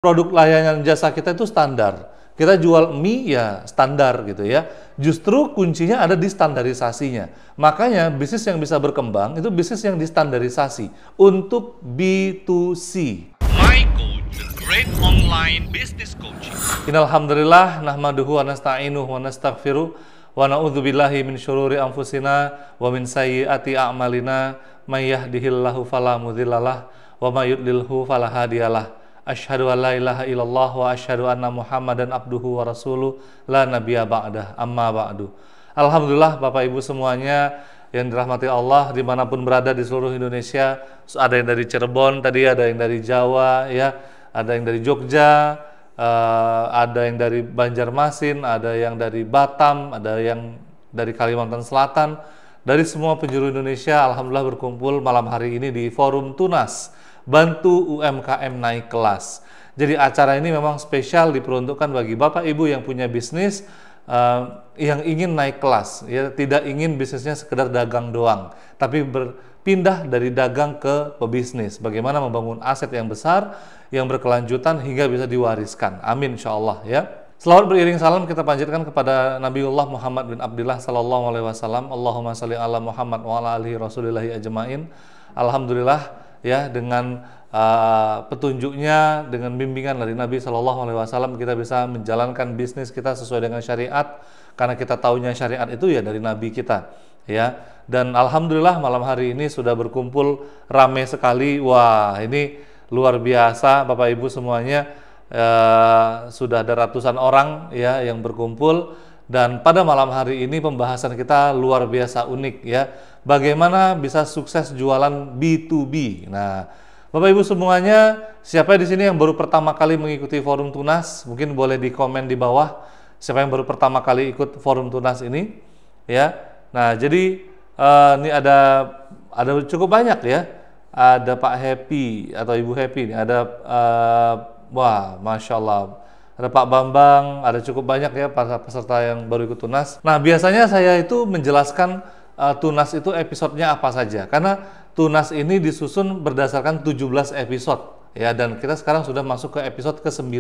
produk layanan jasa kita itu standar. Kita jual mie ya standar gitu ya. Justru kuncinya ada di standarisasinya. Makanya bisnis yang bisa berkembang itu bisnis yang distandarisasi untuk B2C. My Coach, the great online business coaching. Innalhamdulillah nahmaduhu wa nasta'inuhu wa nastaghfiruh wa na'udzubillahi min syururi anfusina wa min sayyiati a'malina may yahdihillahu fala mudhillalah wa may yudlilhu fala hadiyalah. Asyhadu an la ilaha illallah wa asyhadu anna Muhammadan abduhu wa rasuluh la nabiyya ba'dah amma ba'du. Alhamdulillah Bapak Ibu semuanya yang dirahmati Allah dimanapun berada di seluruh Indonesia. Ada yang dari Cirebon tadi, ada yang dari Jawa ya, ada yang dari Jogja, ada yang dari Banjarmasin, ada yang dari Batam, ada yang dari Kalimantan Selatan. Dari semua penjuru Indonesia alhamdulillah berkumpul malam hari ini di Forum Tunas, bantu UMKM naik kelas. Jadi acara ini memang spesial diperuntukkan bagi Bapak Ibu yang punya bisnis yang ingin naik kelas, ya, tidak ingin bisnisnya sekedar dagang doang, tapi berpindah dari dagang ke pebisnis. Bagaimana membangun aset yang besar, yang berkelanjutan hingga bisa diwariskan. Amin insyaallah ya. Selawat beriring salam kita panjatkan kepada Nabiullah Muhammad bin Abdillah sallallahu alaihi wasallam. Allahumma shalli ala Muhammad wa ala alihi rasulillahi ajmain. Alhamdulillah ya, dengan petunjuknya, dengan bimbingan dari Nabi Shallallahu Alaihi Wasallam kita bisa menjalankan bisnis kita sesuai dengan syariat, karena kita tahunya syariat itu ya dari Nabi kita ya. Dan alhamdulillah malam hari ini sudah berkumpul ramai sekali. Wah, ini luar biasa Bapak Ibu semuanya, sudah ada ratusan orang ya yang berkumpul. Dan pada malam hari ini pembahasan kita luar biasa unik ya. Bagaimana bisa sukses jualan B2B. Nah, Bapak Ibu semuanya, siapa di sini yang baru pertama kali mengikuti Forum Tunas? Mungkin boleh di komen di bawah. Siapa yang baru pertama kali ikut Forum Tunas ini? Ya. Nah, jadi ini ada cukup banyak ya. Ada Pak Happy atau Ibu Happy. Ada wah, masya Allah. Ada Pak Bambang, ada cukup banyak ya para peserta yang baru ikut Tunas. Nah, biasanya saya itu menjelaskan Tunas itu episodenya apa saja, karena Tunas ini disusun berdasarkan 17 episode ya, dan kita sekarang sudah masuk ke episode ke-9,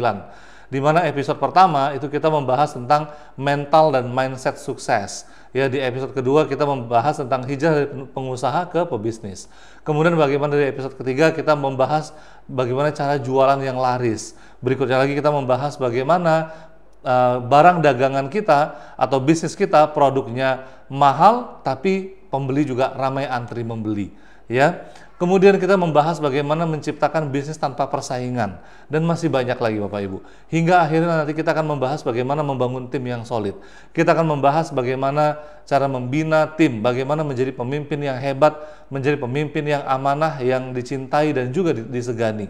di mana episode pertama itu kita membahas tentang mental dan mindset sukses ya. Di episode kedua kita membahas tentang hijrah dari pengusaha ke pebisnis. Kemudian bagaimana dari episode ketiga kita membahas bagaimana cara jualan yang laris. Berikutnya lagi kita membahas bagaimana barang dagangan kita atau bisnis kita produknya mahal tapi pembeli juga ramai antri membeli ya. Kemudian kita membahas bagaimana menciptakan bisnis tanpa persaingan, dan masih banyak lagi Bapak Ibu. Hingga akhirnya nanti kita akan membahas bagaimana membangun tim yang solid. Kita akan membahas bagaimana cara membina tim, bagaimana menjadi pemimpin yang hebat, menjadi pemimpin yang amanah, yang dicintai dan juga disegani.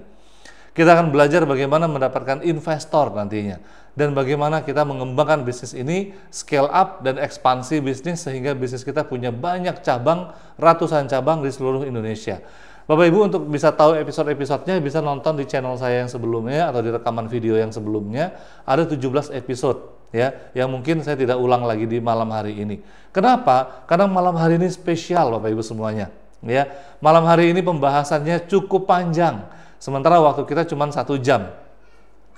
Kita akan belajar bagaimana mendapatkan investor nantinya, dan bagaimana kita mengembangkan bisnis ini, scale up dan ekspansi bisnis sehingga bisnis kita punya banyak cabang, ratusan cabang di seluruh Indonesia. Bapak Ibu untuk bisa tahu episode-episodenya bisa nonton di channel saya yang sebelumnya atau di rekaman video yang sebelumnya. Ada 17 episode ya, yang mungkin saya tidak ulang lagi di malam hari ini. Kenapa? Karena malam hari ini spesial Bapak Ibu semuanya ya. Malam hari ini pembahasannya cukup panjang, sementara waktu kita cuma 1 jam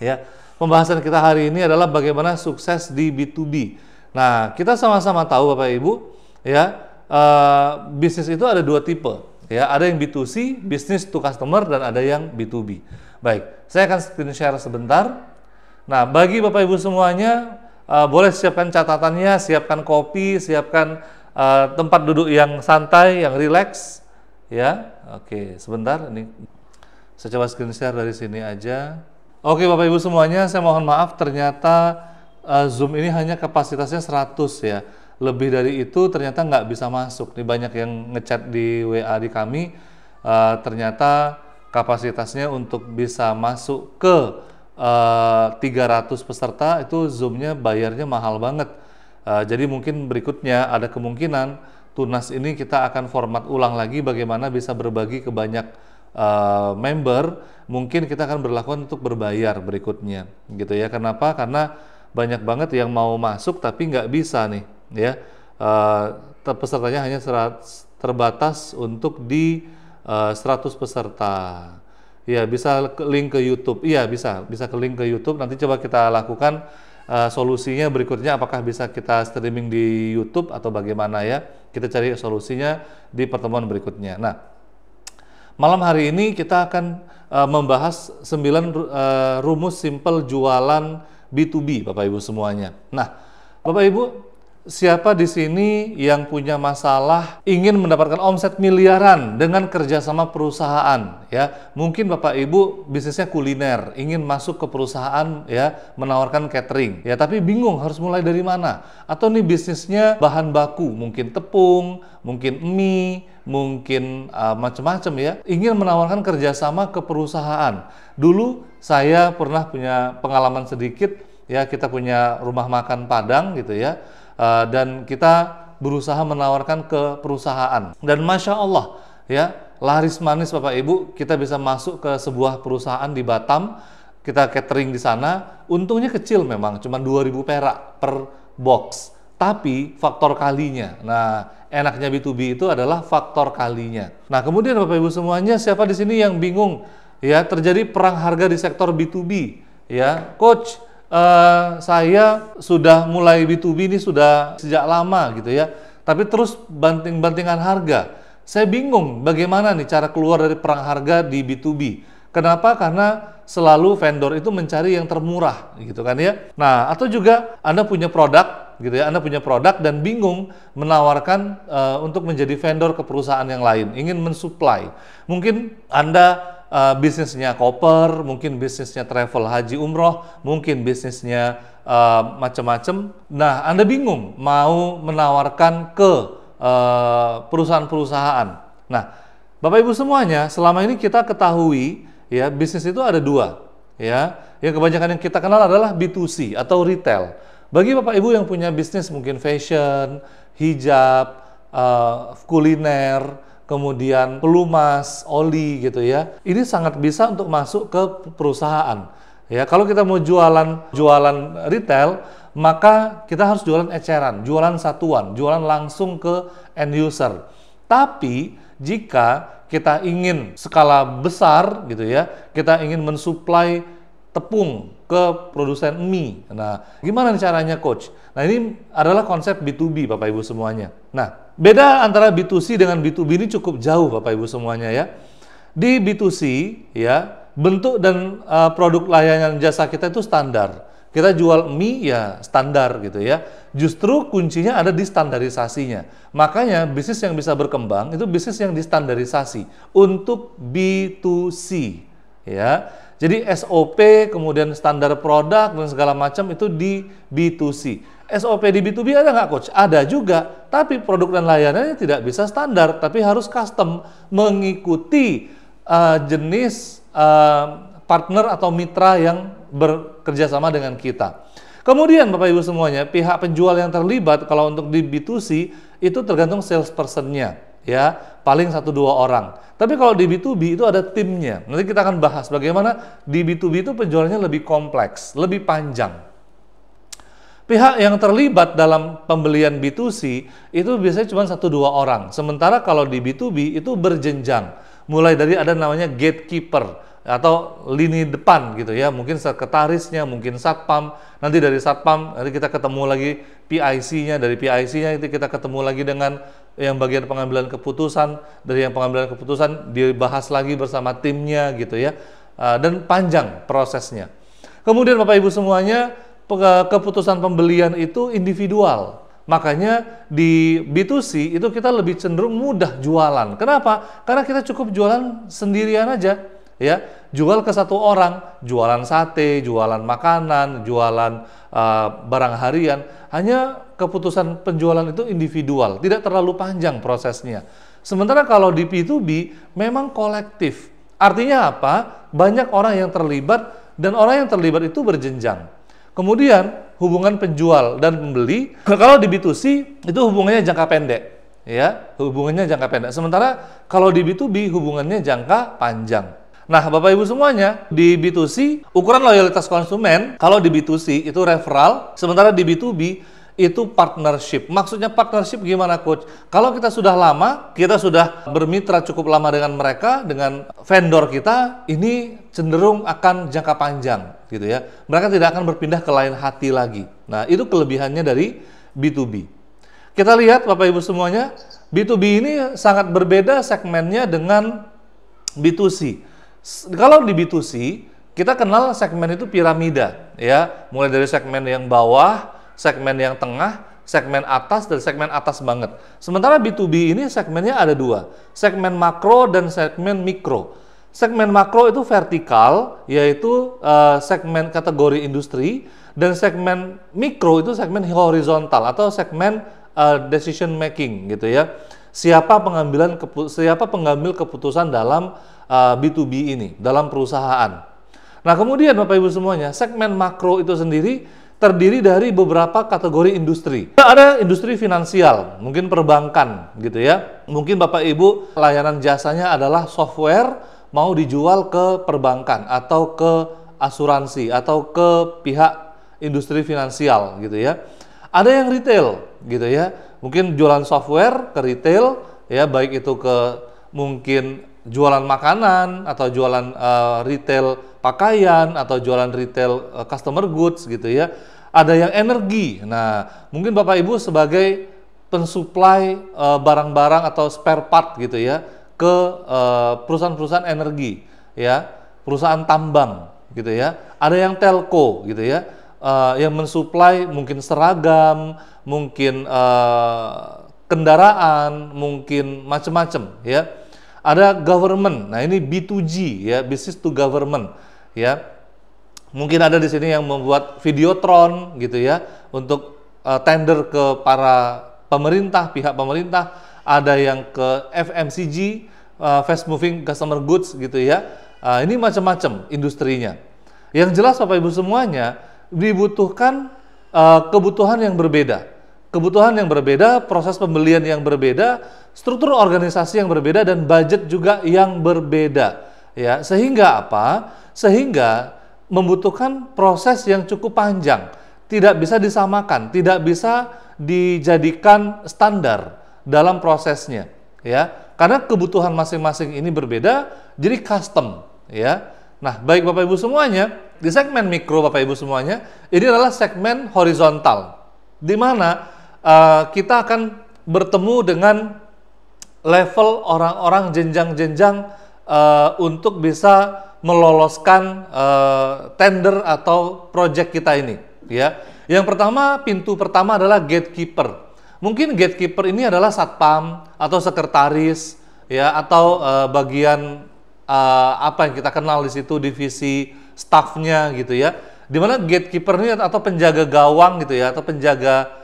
ya. Pembahasan kita hari ini adalah bagaimana sukses di B2B. Nah, kita sama-sama tahu Bapak Ibu ya, bisnis itu ada 2 tipe ya. Ada yang B2C, business to customer, dan ada yang B2B. Baik, saya akan screen share sebentar. Nah, bagi Bapak Ibu semuanya, boleh siapkan catatannya, siapkan kopi, siapkan tempat duduk yang santai, yang rileks ya. Oke, sebentar ini saya coba screen share dari sini aja. Oke Bapak Ibu semuanya, saya mohon maaf ternyata Zoom ini hanya kapasitasnya 100 ya. Lebih dari itu ternyata nggak bisa masuk. Ini banyak yang ngechat di WA di kami, ternyata kapasitasnya untuk bisa masuk ke 300 peserta itu Zoom-nya bayarnya mahal banget. Jadi mungkin berikutnya ada kemungkinan Tunas ini kita akan format ulang lagi bagaimana bisa berbagi ke banyak member. Mungkin kita akan berlakukan untuk berbayar berikutnya gitu ya. Kenapa? Karena banyak banget yang mau masuk tapi nggak bisa nih ya. Pesertanya hanya terbatas untuk di 100 peserta Ya, bisa ke link ke YouTube. Iya, bisa ke link ke YouTube. Nanti coba kita lakukan solusinya berikutnya, apakah bisa kita streaming di YouTube atau bagaimana ya. Kita cari solusinya di pertemuan berikutnya. Nah, malam hari ini kita akan membahas 9 rumus simple jualan B2B, Bapak Ibu semuanya. Nah, Bapak Ibu, siapa di sini yang punya masalah ingin mendapatkan omset miliaran dengan kerjasama perusahaan? Ya, mungkin Bapak Ibu bisnisnya kuliner, ingin masuk ke perusahaan ya menawarkan catering. Ya, tapi bingung harus mulai dari mana? Atau nih bisnisnya bahan baku, mungkin tepung, mungkin mie, mungkin macam-macam ya. Ingin menawarkan kerjasama ke perusahaan. Dulu saya pernah punya pengalaman sedikit ya, kita punya rumah makan Padang gitu ya. Dan kita berusaha menawarkan ke perusahaan, dan Masya Allah ya, laris manis Bapak Ibu, kita bisa masuk ke sebuah perusahaan di Batam, kita catering di sana, untungnya kecil memang, cuma 2.000 perak per box, tapi faktor kalinya. Nah, enaknya B2B itu adalah faktor kalinya. Nah, kemudian Bapak Ibu semuanya, siapa di sini yang bingung ya, terjadi perang harga di sektor B2B ya, Coach, saya sudah mulai B2B ini sudah sejak lama gitu ya, tapi terus banting-bantingan harga. Saya bingung bagaimana nih cara keluar dari perang harga di B2B. Kenapa? Karena selalu vendor itu mencari yang termurah gitu kan ya. Nah, atau juga Anda punya produk gitu ya, Anda punya produk dan bingung menawarkan untuk menjadi vendor ke perusahaan yang lain, ingin mensuplai. Mungkin Anda bisnisnya koper, mungkin bisnisnya travel haji umroh, mungkin bisnisnya macam-macam. Nah, Anda bingung mau menawarkan ke perusahaan-perusahaan. Nah, Bapak Ibu semuanya, selama ini kita ketahui ya, bisnis itu ada dua ya. Yang kebanyakan yang kita kenal adalah B2C atau retail. Bagi Bapak Ibu yang punya bisnis mungkin fashion, hijab, kuliner, kemudian pelumas, oli gitu ya. Ini sangat bisa untuk masuk ke perusahaan. Ya, kalau kita mau jualan retail, maka kita harus jualan eceran, jualan satuan, jualan langsung ke end user. Tapi jika kita ingin skala besar gitu ya, kita ingin mensuplai tepung ke produsen mie. Nah, gimana caranya Coach? Nah, ini adalah konsep B2B Bapak Ibu semuanya. Nah, beda antara B2C dengan B2B ini cukup jauh Bapak Ibu semuanya ya. Di B2C ya, bentuk dan produk layanan jasa kita itu standar. Kita jual mie ya standar gitu ya. Justru kuncinya ada di standarisasinya. Makanya bisnis yang bisa berkembang itu bisnis yang distandarisasi untuk B2C ya. Jadi SOP, kemudian standar produk dan segala macam itu di B2C. SOP di B2B ada nggak Coach? Ada juga, tapi produk dan layanannya tidak bisa standar, tapi harus custom, mengikuti jenis partner atau mitra yang bekerja sama dengan kita. Kemudian Bapak Ibu semuanya, pihak penjual yang terlibat kalau untuk di B2C itu tergantung salesperson-nya ya, paling 1-2 orang. Tapi kalau di B2B itu ada timnya. Nanti kita akan bahas bagaimana di B2B itu penjualannya lebih kompleks, lebih panjang. Pihak yang terlibat dalam pembelian B2C itu biasanya cuma 1-2 orang. Sementara kalau di B2B itu berjenjang. Mulai dari ada namanya gatekeeper atau lini depan gitu ya. Mungkin sekretarisnya, mungkin satpam. Nanti dari satpam nanti kita ketemu lagi PIC-nya. Dari PIC-nya itu kita ketemu lagi dengan yang bagian pengambilan keputusan. Dari yang pengambilan keputusan dibahas lagi bersama timnya gitu ya. Dan panjang prosesnya. Kemudian Bapak Ibu semuanya, keputusan pembelian itu individual. Makanya di B2C itu kita lebih cenderung mudah jualan. Kenapa? Karena kita cukup jualan sendirian aja. Ya, jual ke 1 orang, jualan sate, jualan makanan, jualan barang harian. Hanya keputusan penjualan itu individual, tidak terlalu panjang prosesnya. Sementara kalau di B2B memang kolektif. Artinya apa? Banyak orang yang terlibat dan orang yang terlibat itu berjenjang. Kemudian hubungan penjual dan pembeli, kalau di B2C itu hubungannya jangka pendek, ya, hubungannya jangka pendek. Sementara kalau di B2B hubungannya jangka panjang. Nah, Bapak Ibu semuanya, di B2C ukuran loyalitas konsumen kalau di B2C itu referral, sementara di B2B itu partnership. Maksudnya partnership gimana Coach? Kalau kita sudah lama, kita sudah bermitra cukup lama dengan mereka, dengan vendor kita, ini cenderung akan jangka panjang gitu ya. Mereka tidak akan berpindah ke lain hati lagi. Nah, itu kelebihannya dari B2B. Kita lihat Bapak Ibu semuanya, B2B ini sangat berbeda segmennya dengan B2C. Kalau di B2C, kita kenal segmen itu piramida ya, mulai dari segmen yang bawah, segmen yang tengah, segmen atas, dan segmen atas banget. Sementara B2B ini segmennya ada dua, segmen makro dan segmen mikro. Segmen makro itu vertikal, yaitu segmen kategori industri, dan segmen mikro itu segmen horizontal atau segmen decision making gitu ya. Siapa pengambil keputusan dalam B2B ini, dalam perusahaan. Nah, kemudian Bapak Ibu semuanya, segmen makro itu sendiri terdiri dari beberapa kategori industri. Ada industri finansial, mungkin perbankan gitu ya. Mungkin Bapak Ibu layanan jasanya adalah software mau dijual ke perbankan atau ke asuransi atau ke pihak industri finansial gitu ya. Ada yang retail gitu ya, mungkin jualan software ke retail ya, baik itu ke mungkin jualan makanan atau jualan retail pakaian atau jualan retail customer goods gitu ya. Ada yang energi. Nah, mungkin Bapak Ibu sebagai pensuplai barang-barang atau spare part gitu ya ke perusahaan-perusahaan energi ya, perusahaan tambang gitu ya. Ada yang telco gitu ya, yang mensuplai mungkin seragam, mungkin kendaraan, mungkin macam-macam ya. Ada government. Nah, ini B2G ya, business to government ya. Mungkin ada di sini yang membuat videotron gitu ya untuk tender ke para pemerintah, pihak pemerintah. Ada yang ke FMCG, fast moving customer goods gitu ya. Ini macam-macam industrinya. Yang jelas Bapak Ibu semuanya dibutuhkan kebutuhan yang berbeda. Kebutuhan yang berbeda, proses pembelian yang berbeda, struktur organisasi yang berbeda, dan budget juga yang berbeda. Ya, sehingga apa? Sehingga membutuhkan proses yang cukup panjang. Tidak bisa disamakan, tidak bisa dijadikan standar dalam prosesnya. Ya, karena kebutuhan masing-masing ini berbeda, jadi custom. Ya, nah baik Bapak Ibu semuanya, di segmen mikro Bapak Ibu semuanya, ini adalah segmen horizontal, di mana kita akan bertemu dengan level orang-orang jenjang-jenjang untuk bisa meloloskan tender atau project kita ini. Ya, yang pertama, pintu pertama adalah gatekeeper. Mungkin gatekeeper ini adalah satpam atau sekretaris, ya, atau bagian apa yang kita kenal di situ, divisi staffnya gitu ya. Dimana gatekeeper ini atau penjaga gawang gitu ya, atau penjaga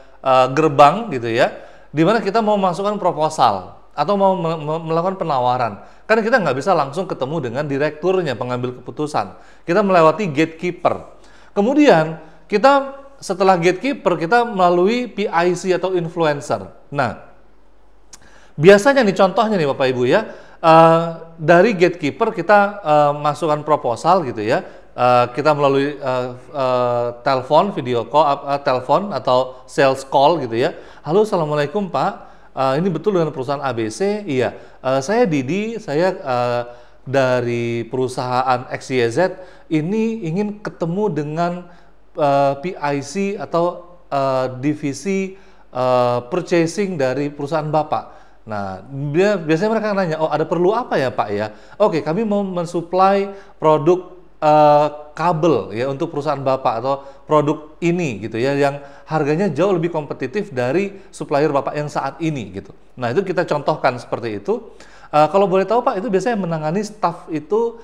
gerbang gitu ya, dimana kita mau masukkan proposal atau mau melakukan penawaran. Karena kita nggak bisa langsung ketemu dengan direkturnya, pengambil keputusan. Kita melewati gatekeeper. Kemudian kita setelah gatekeeper, kita melalui PIC atau influencer. Nah, biasanya nih contohnya nih Bapak Ibu ya, dari gatekeeper kita masukkan proposal gitu ya. Kita melalui telepon, video call, telepon atau sales call gitu ya. Halo, assalamualaikum Pak. Ini betul dengan perusahaan ABC? Iya. Saya Didi, saya dari perusahaan XYZ. Ini ingin ketemu dengan PIC atau divisi purchasing dari perusahaan Bapak. Nah, biasanya mereka nanya, oh ada perlu apa ya Pak ya? Oke, kami mau mensuplai produk kabel ya untuk perusahaan Bapak atau produk ini gitu ya, yang harganya jauh lebih kompetitif dari supplier Bapak yang saat ini gitu. Nah, itu kita contohkan seperti itu. Kalau boleh tahu Pak, itu biasanya menangani staff itu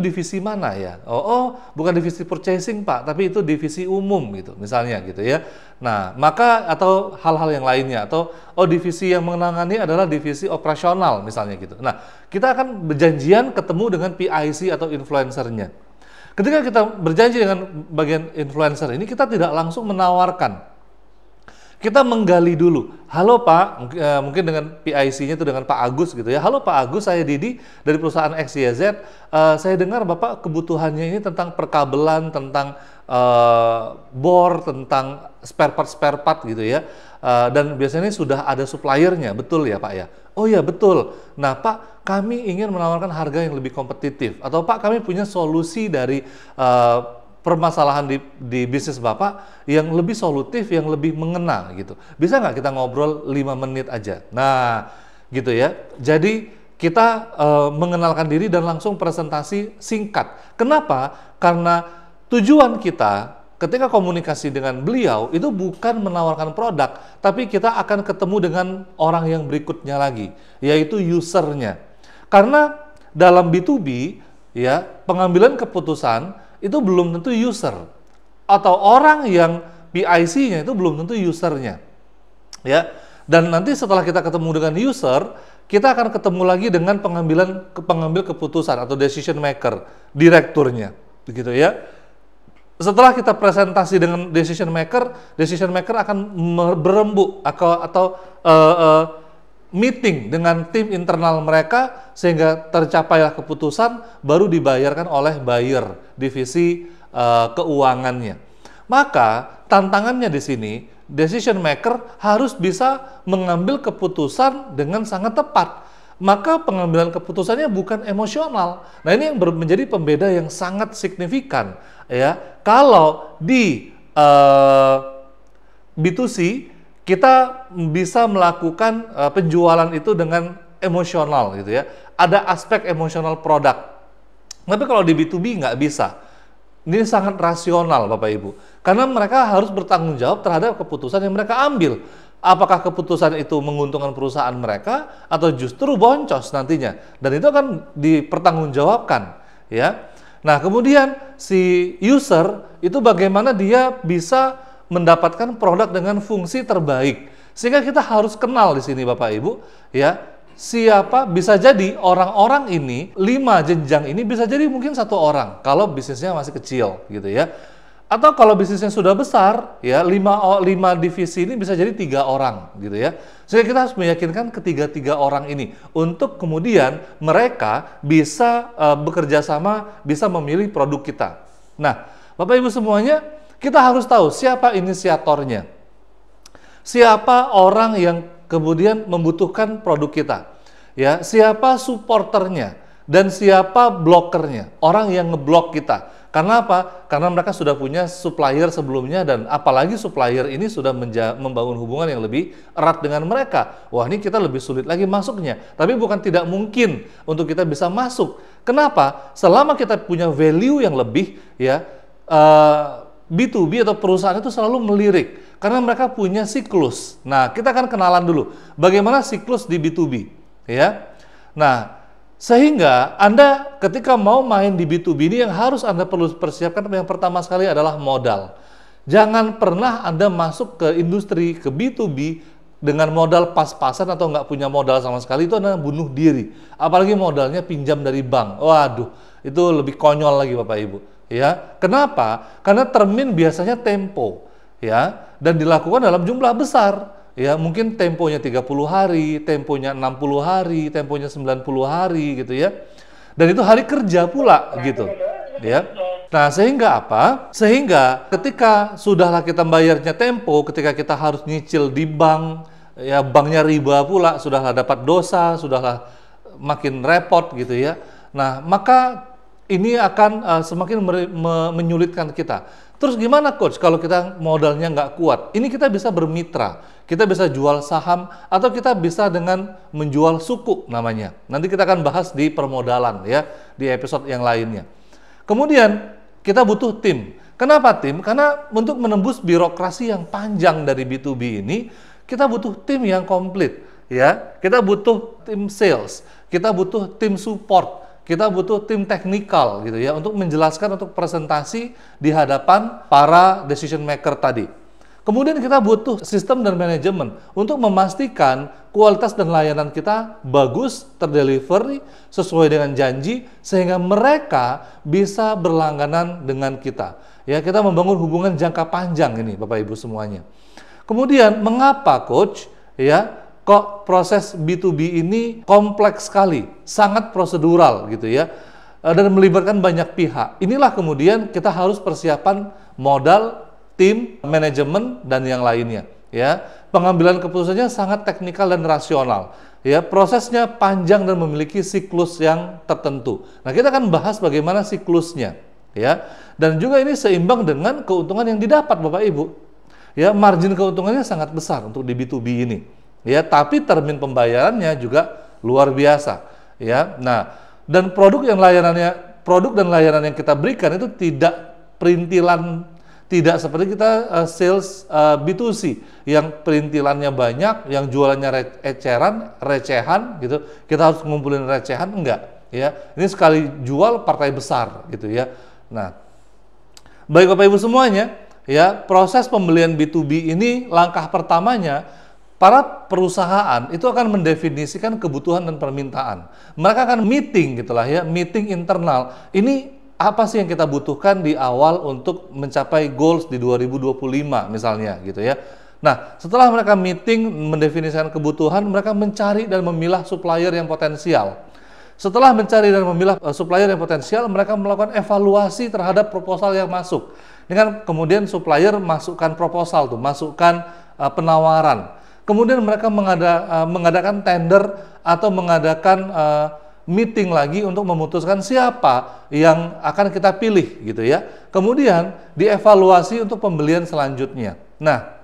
divisi mana ya? Oh, bukan divisi purchasing Pak, tapi itu divisi umum gitu misalnya gitu ya. Nah, maka atau hal-hal yang lainnya, atau divisi yang menangani adalah divisi operasional misalnya gitu. Nah, kita akan berjanjian ketemu dengan PIC atau influencernya. Ketika kita berjanji dengan bagian influencer ini, kita tidak langsung menawarkan. kita menggali dulu. Halo Pak, mungkin dengan PIC-nya itu dengan Pak Agus gitu ya. Halo Pak Agus, saya Didi dari perusahaan XYZ. Saya dengar Bapak kebutuhannya ini tentang perkabelan, tentang bor, tentang spare part gitu ya. Dan biasanya sudah ada suppliernya, betul ya Pak ya? Oh ya betul. Nah Pak, kami ingin menawarkan harga yang lebih kompetitif. Atau Pak, kami punya solusi dari permasalahan di bisnis Bapak yang lebih solutif, yang lebih mengena gitu. Bisa nggak kita ngobrol 5 menit aja? Nah, gitu ya. Jadi kita mengenalkan diri dan langsung presentasi singkat. Kenapa? Karena tujuan kita ketika komunikasi dengan beliau itu bukan menawarkan produk, tapi kita akan ketemu dengan orang yang berikutnya lagi, yaitu usernya. Karena dalam B2B ya, pengambilan keputusan itu belum tentu user, atau orang yang PIC-nya itu belum tentu usernya ya. Dan nanti setelah kita ketemu dengan user, kita akan ketemu lagi dengan pengambil keputusan atau decision maker, direkturnya begitu ya. Setelah kita presentasi dengan decision maker akan berembuk atau meeting dengan tim internal mereka sehingga tercapailah keputusan, baru dibayarkan oleh buyer, divisi keuangannya. Maka tantangannya di sini, decision maker harus bisa mengambil keputusan dengan sangat tepat. Maka pengambilan keputusannya bukan emosional. Nah, ini yang menjadi pembeda yang sangat signifikan ya. Kalau di B2C kita bisa melakukan penjualan itu dengan emosional gitu ya. Ada aspek emosional produk. Tapi kalau di B2B nggak bisa. Ini sangat rasional Bapak Ibu. Karena mereka harus bertanggung jawab terhadap keputusan yang mereka ambil. Apakah keputusan itu menguntungkan perusahaan mereka atau justru boncos nantinya. Dan itu akan dipertanggungjawabkan ya. Nah, kemudian si user itu bagaimana dia bisa mendapatkan produk dengan fungsi terbaik. Sehingga kita harus kenal di sini Bapak Ibu ya, siapa bisa jadi orang-orang ini, 5 jenjang ini bisa jadi mungkin 1 orang kalau bisnisnya masih kecil gitu ya. Atau kalau bisnisnya sudah besar ya, 5 divisi ini bisa jadi 3 orang gitu ya. Sehingga kita harus meyakinkan ketiga orang ini untuk kemudian mereka bisa bekerja sama, bisa memilih produk kita. Nah, Bapak Ibu semuanya, kita harus tahu siapa inisiatornya, siapa orang yang kemudian membutuhkan produk kita, ya, siapa supporternya, dan siapa blokernya, orang yang ngeblok kita. Karena apa? Karena mereka sudah punya supplier sebelumnya, dan apalagi supplier ini sudah membangun hubungan yang lebih erat dengan mereka. Wah, ini kita lebih sulit lagi masuknya. Tapi bukan tidak mungkin untuk kita bisa masuk. Kenapa? Selama kita punya value yang lebih, ya, B2B atau perusahaan itu selalu melirik karena mereka punya siklus. Nah, kita akan kenalan dulu bagaimana siklus di B2B ya. Nah, sehingga Anda ketika mau main di B2B ini yang harus Anda perlu persiapkan yang pertama sekali adalah modal. Jangan pernah Anda masuk ke industri, ke B2B dengan modal pas-pasan atau nggak punya modal sama sekali, itu Anda bunuh diri. Apalagi modalnya pinjam dari bank. Waduh, itu lebih konyol lagi Bapak Ibu. Ya, kenapa? Karena termin biasanya tempo, ya, dan dilakukan dalam jumlah besar. Ya, mungkin temponya 30 hari, temponya 60 hari, temponya 90 hari gitu ya. Dan itu hari kerja pula gitu. Ya. Nah, sehingga apa? Sehingga ketika sudahlah kita bayarnya tempo, ketika kita harus nyicil di bank, ya banknya riba pula, sudahlah dapat dosa, sudahlah makin repot gitu ya. Nah, maka ini akan semakin menyulitkan kita. Terus gimana Coach kalau kita modalnya nggak kuat? Ini kita bisa bermitra, kita bisa jual saham, atau kita bisa dengan menjual suku namanya. Nanti kita akan bahas di permodalan ya, di episode yang lainnya. Kemudian kita butuh tim. Kenapa tim? Karena untuk menembus birokrasi yang panjang dari B2B ini, kita butuh tim yang komplit ya. Kita butuh tim sales, kita butuh tim support, kita butuh tim teknikal gitu ya untuk menjelaskan, untuk presentasi di hadapan para decision maker tadi. Kemudian kita butuh sistem dan manajemen untuk memastikan kualitas dan layanan kita bagus, terdelivery sesuai dengan janji sehingga mereka bisa berlangganan dengan kita. Ya, kita membangun hubungan jangka panjang ini Bapak Ibu semuanya. Kemudian mengapa coach ya kok proses B2B ini kompleks sekali, sangat prosedural gitu ya, dan melibatkan banyak pihak. Inilah kemudian kita harus persiapan modal, tim, manajemen dan yang lainnya ya. Pengambilan keputusannya sangat teknikal dan rasional. Ya, prosesnya panjang dan memiliki siklus yang tertentu. Nah, kita akan bahas bagaimana siklusnya, ya. Dan juga ini seimbang dengan keuntungan yang didapat, Bapak Ibu. Ya, margin keuntungannya sangat besar untuk di B2B ini. Ya, tapi termin pembayarannya juga luar biasa, ya. Nah, dan produk dan layanan yang kita berikan itu tidak perintilan. Tidak seperti kita sales B2C yang perintilannya banyak, yang jualannya recehan gitu. Kita harus ngumpulin recehan, enggak ya. Ini sekali jual partai besar gitu ya. Nah, baik Bapak Ibu semuanya, ya, proses pembelian B2B ini langkah pertamanya para perusahaan itu akan mendefinisikan kebutuhan dan permintaan. Mereka akan meeting gitulah ya, meeting internal. Ini apa sih yang kita butuhkan di awal untuk mencapai goals di 2025 misalnya gitu ya. Nah, setelah mereka meeting mendefinisikan kebutuhan, mereka mencari dan memilah supplier yang potensial. Setelah mencari dan memilah supplier yang potensial, mereka melakukan evaluasi terhadap proposal yang masuk. Dengan kemudian supplier masukkan proposal tuh, masukkan penawaran. Kemudian mereka mengadakan tender atau mengadakan meeting lagi untuk memutuskan siapa yang akan kita pilih gitu ya. Kemudian dievaluasi untuk pembelian selanjutnya. Nah,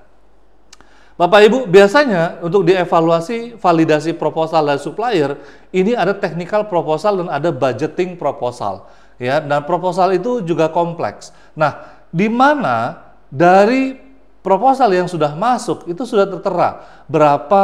Bapak Ibu, biasanya untuk dievaluasi validasi proposal dari supplier, ini ada technical proposal dan ada budgeting proposal ya. Dan proposal itu juga kompleks. Nah, di mana dari proposal yang sudah masuk itu sudah tertera berapa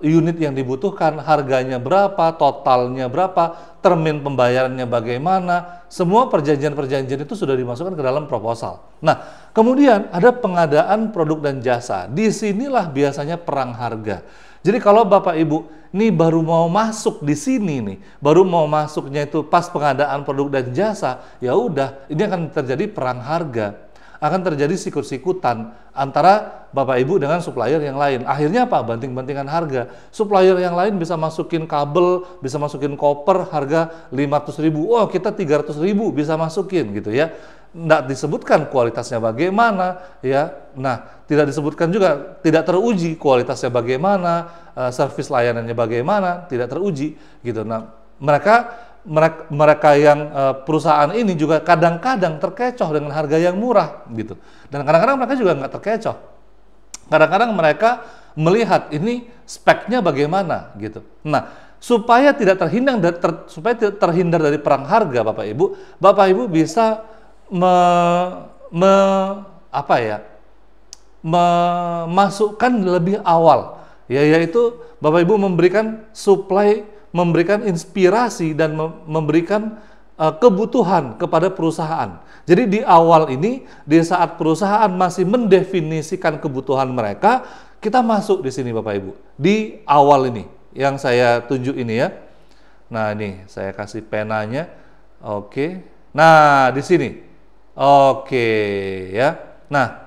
unit yang dibutuhkan, harganya berapa, totalnya berapa, termin pembayarannya bagaimana, semua perjanjian-perjanjian itu sudah dimasukkan ke dalam proposal. Nah, kemudian ada pengadaan produk dan jasa. Disinilah biasanya perang harga. Jadi kalau Bapak Ibu nih baru mau masuk di sini nih, baru mau masuknya itu pas pengadaan produk dan jasa, ya udah, ini akan terjadi perang harga. Akan terjadi sikut-sikutan antara Bapak Ibu dengan supplier yang lain. Akhirnya apa? Banting-bantingan harga. Supplier yang lain bisa masukin kabel, bisa masukin koper harga 500.000. Oh, kita 300.000 bisa masukin gitu ya. Nggak disebutkan kualitasnya bagaimana ya. Nah, tidak disebutkan juga, tidak teruji kualitasnya bagaimana, servis layanannya bagaimana, tidak teruji gitu. Nah, mereka yang perusahaan ini juga kadang-kadang terkecoh dengan harga yang murah gitu, dan kadang-kadang mereka juga nggak terkecoh. Kadang-kadang mereka melihat ini speknya bagaimana gitu. Nah, supaya tidak terhindar dari perang harga, Bapak Ibu bisa memasukkan lebih awal, yaitu Bapak Ibu memberikan inspirasi dan memberikan kebutuhan kepada perusahaan. Jadi di awal ini, di saat perusahaan masih mendefinisikan kebutuhan mereka, kita masuk di sini Bapak Ibu. Di awal ini, yang saya tunjuk ini ya. Nah ini, saya kasih penanya. Oke. Nah di sini. Oke ya. Nah,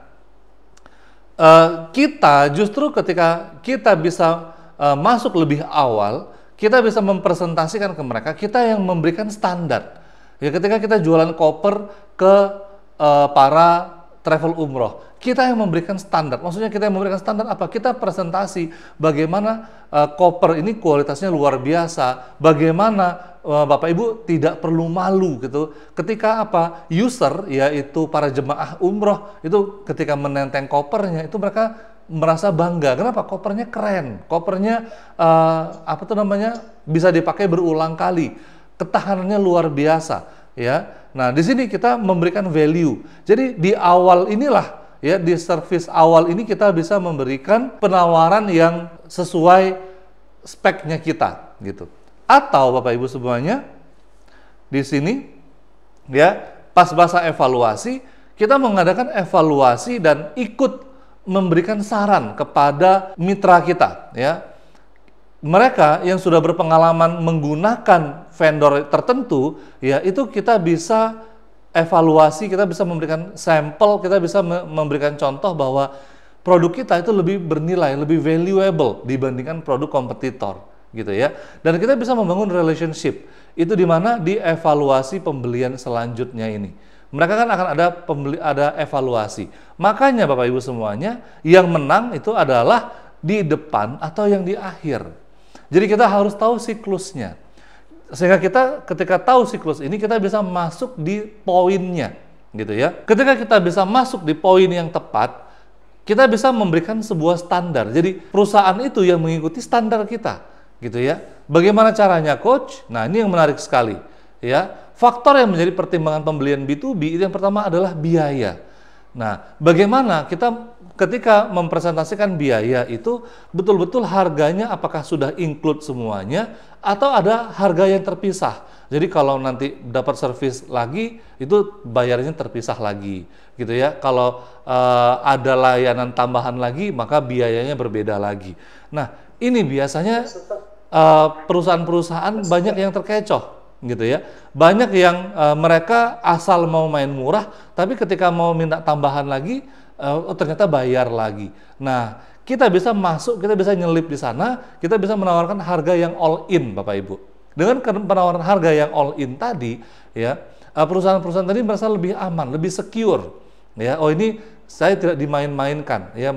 kita justru ketika kita bisa masuk lebih awal, kita bisa mempresentasikan ke mereka, kita yang memberikan standar. Ya, ketika kita jualan koper ke para travel umroh, kita yang memberikan standar. Maksudnya kita yang memberikan standar apa? Kita presentasi bagaimana koper ini kualitasnya luar biasa, bagaimana Bapak Ibu tidak perlu malu gitu. Ketika user, yaitu para jemaah umroh, itu ketika menenteng kopernya, itu mereka merasa bangga. Kenapa? Kopernya keren, kopernya bisa dipakai berulang kali, ketahanannya luar biasa ya. Nah, di sini kita memberikan value. Jadi di awal inilah ya, di service awal ini kita bisa memberikan penawaran yang sesuai speknya kita gitu. Atau Bapak Ibu semuanya di sini ya, pas masa evaluasi, kita mengadakan evaluasi dan ikut memberikan saran kepada mitra kita ya. Mereka yang sudah berpengalaman menggunakan vendor tertentu ya, itu kita bisa evaluasi, kita bisa memberikan sampel, kita bisa memberikan contoh bahwa produk kita itu lebih bernilai, lebih valuable dibandingkan produk kompetitor, gitu ya. Dan kita bisa membangun relationship. Itu di mana di evaluasi pembelian selanjutnya ini. Mereka kan akan ada evaluasi. Makanya Bapak Ibu semuanya, yang menang itu adalah di depan atau yang di akhir. Jadi kita harus tahu siklusnya. Sehingga kita ketika tahu siklus ini, kita bisa masuk di poinnya, gitu ya. Ketika kita bisa masuk di poin yang tepat, kita bisa memberikan sebuah standar. Jadi perusahaan itu yang mengikuti standar kita, gitu ya. Bagaimana caranya, Coach? Nah, ini yang menarik sekali, ya. Faktor yang menjadi pertimbangan pembelian B2B itu yang pertama adalah biaya. Nah, bagaimana kita ketika mempresentasikan biaya itu betul-betul harganya apakah sudah include semuanya atau ada harga yang terpisah. Jadi kalau nanti dapat servis lagi itu bayarnya terpisah lagi, gitu ya. Kalau ada layanan tambahan lagi maka biayanya berbeda lagi. Nah, ini biasanya perusahaan-perusahaan banyak yang terkecoh, gitu ya. Banyak yang mereka asal mau main murah, tapi ketika mau minta tambahan lagi, ternyata bayar lagi. Nah, kita bisa masuk, kita bisa nyelip di sana, kita bisa menawarkan harga yang all in, Bapak Ibu. Dengan penawaran harga yang all in tadi, ya, perusahaan-perusahaan tadi merasa lebih aman, lebih secure. Ya, oh ini saya tidak dimain-mainkan. Ya,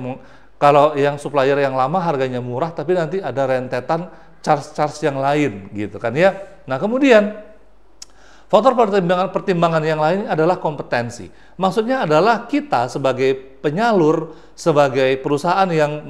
kalau yang supplier yang lama harganya murah, tapi nanti ada rentetan charge-charge yang lain, gitu kan ya. Nah, kemudian faktor pertimbangan yang lain adalah kompetensi. Maksudnya adalah kita sebagai penyalur, sebagai perusahaan yang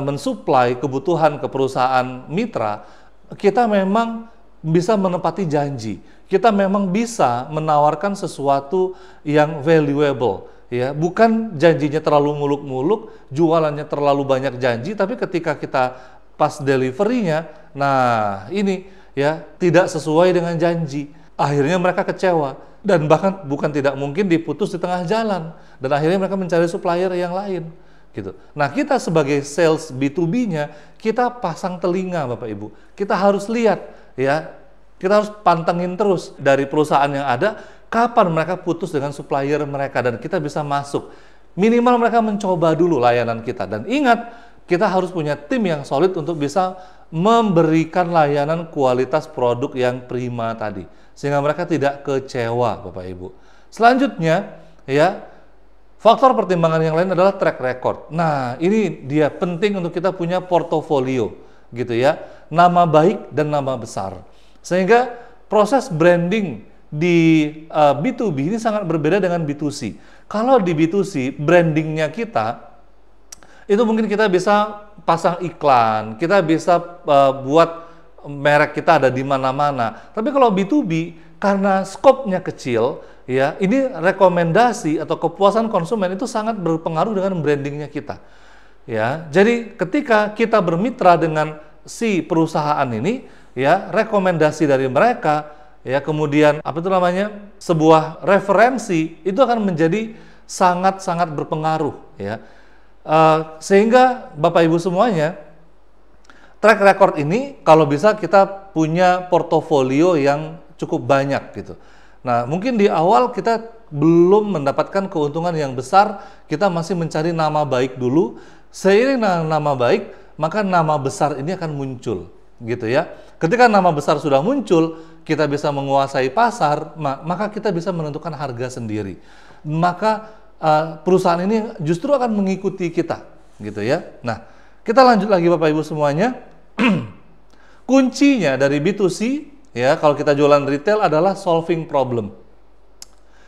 mensuplai kebutuhan ke perusahaan mitra, kita memang bisa menepati janji. Kita memang bisa menawarkan sesuatu yang valuable. Ya, bukan janjinya terlalu muluk-muluk, jualannya terlalu banyak janji, tapi ketika kita pas delivery-nya, nah ini ya tidak sesuai dengan janji. Akhirnya mereka kecewa dan bahkan bukan tidak mungkin diputus di tengah jalan dan akhirnya mereka mencari supplier yang lain, gitu. Nah, kita sebagai sales B2B-nya kita pasang telinga, Bapak Ibu. Kita harus lihat ya. Kita harus pantengin terus dari perusahaan yang ada kapan mereka putus dengan supplier mereka dan kita bisa masuk. Minimal mereka mencoba dulu layanan kita dan ingat kita harus punya tim yang solid untuk bisa memberikan layanan kualitas produk yang prima tadi. Sehingga mereka tidak kecewa, Bapak Ibu. Selanjutnya, ya, faktor pertimbangan yang lain adalah track record. Nah, ini dia penting untuk kita punya portofolio, gitu ya. Nama baik dan nama besar. Sehingga proses branding di B2B ini sangat berbeda dengan B2C. Kalau di B2C, brandingnya kita, itu mungkin kita bisa pasang iklan, kita bisa buat merek kita ada di mana-mana. Tapi kalau B2B, karena skopnya kecil, ya, ini rekomendasi atau kepuasan konsumen itu sangat berpengaruh dengan brandingnya kita. Ya, jadi ketika kita bermitra dengan si perusahaan ini, ya, rekomendasi dari mereka, ya, kemudian apa itu namanya, sebuah referensi itu akan menjadi sangat-sangat berpengaruh, ya. Sehingga Bapak Ibu semuanya, track record ini kalau bisa kita punya portofolio yang cukup banyak gitu. Nah, mungkin di awal kita belum mendapatkan keuntungan yang besar, kita masih mencari nama baik dulu. Seiring nama baik, maka nama besar ini akan muncul, gitu ya. Ketika nama besar sudah muncul, kita bisa menguasai pasar, maka kita bisa menentukan harga sendiri. Maka perusahaan ini justru akan mengikuti kita, gitu ya. Nah, kita lanjut lagi Bapak Ibu semuanya. Kuncinya dari B2C, ya, kalau kita jualan retail adalah solving problem.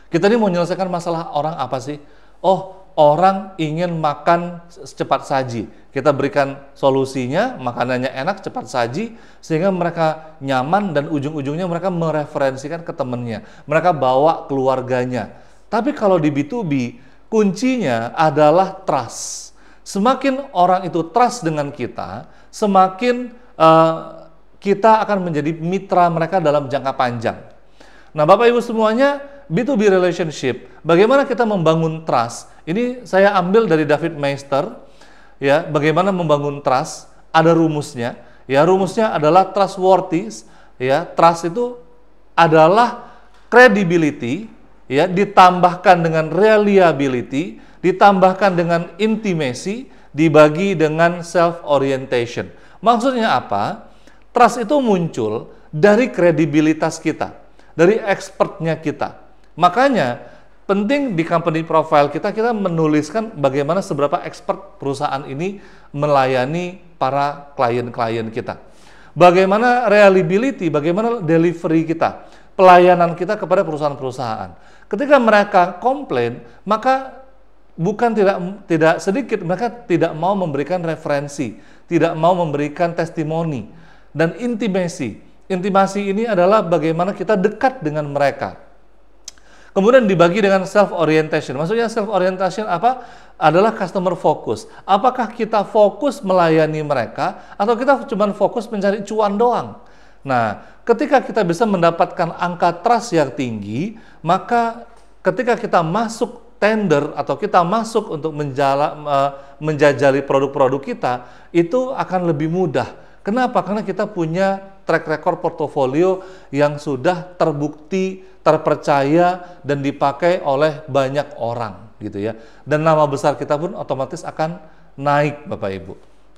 Kita ini mau menyelesaikan masalah orang apa sih? Oh, orang ingin makan cepat saji. Kita berikan solusinya, makanannya enak, cepat saji, sehingga mereka nyaman dan ujung-ujungnya mereka mereferensikan ke temannya. Mereka bawa keluarganya. Tapi kalau di B2B, kuncinya adalah trust. Semakin orang itu trust dengan kita, semakin kita akan menjadi mitra mereka dalam jangka panjang. Nah, Bapak Ibu semuanya, B2B relationship, bagaimana kita membangun trust? Ini saya ambil dari David Meister, ya, bagaimana membangun trust, ada rumusnya. Ya, rumusnya adalah trustworthy, ya, trust itu adalah credibility, ya, ditambahkan dengan reliability, ditambahkan dengan intimacy, dibagi dengan self orientation. Maksudnya apa? Trust itu muncul dari kredibilitas kita, dari expertnya kita. Makanya penting di company profile kita menuliskan bagaimana seberapa expert perusahaan ini melayani para klien-klien kita. Bagaimana reliability, bagaimana delivery kita, pelayanan kita kepada perusahaan-perusahaan. Ketika mereka komplain, maka bukan tidak sedikit mereka tidak mau memberikan referensi, tidak mau memberikan testimoni dan intimasi. Intimasi ini adalah bagaimana kita dekat dengan mereka. Kemudian dibagi dengan self orientation. Maksudnya self orientation apa? Adalah customer focus. Apakah kita fokus melayani mereka atau kita cuma fokus mencari cuan doang? Nah, ketika kita bisa mendapatkan angka trust yang tinggi, maka ketika kita masuk tender atau kita masuk untuk menjajali produk-produk kita, itu akan lebih mudah. Kenapa? Karena kita punya track record portofolio yang sudah terbukti, terpercaya, dan dipakai oleh banyak orang, gitu ya. Dan nama besar kita pun otomatis akan naik, Bapak Ibu.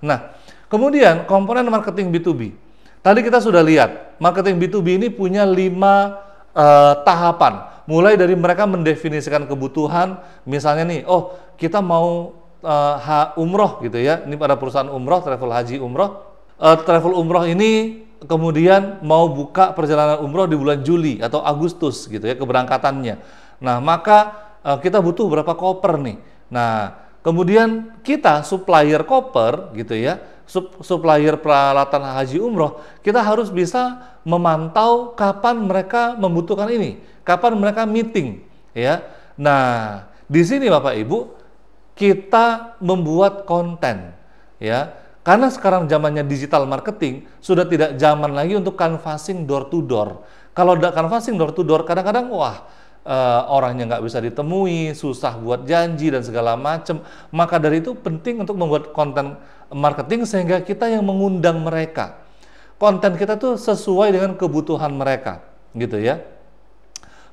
Nah, kemudian komponen marketing B2B. Tadi kita sudah lihat, marketing B2B ini punya 5 tahapan. Mulai dari mereka mendefinisikan kebutuhan, misalnya nih, oh kita mau umroh gitu ya, ini pada perusahaan umroh, travel haji umroh. Travel umroh ini kemudian mau buka perjalanan umroh di bulan Juli atau Agustus gitu ya keberangkatannya. Nah, maka kita butuh berapa koper nih. Nah, kemudian kita supplier koper gitu ya, supplier peralatan haji umroh, kita harus bisa memantau kapan mereka membutuhkan ini, kapan mereka meeting ya. Nah, di sini Bapak Ibu kita membuat konten ya. Karena sekarang zamannya digital marketing, sudah tidak zaman lagi untuk canvassing door to door. Kalau udah canvassing door to door, kadang-kadang orangnya nggak bisa ditemui, susah buat janji dan segala macam. Maka dari itu penting untuk membuat konten marketing sehingga kita yang mengundang mereka. Konten kita tuh sesuai dengan kebutuhan mereka, gitu ya.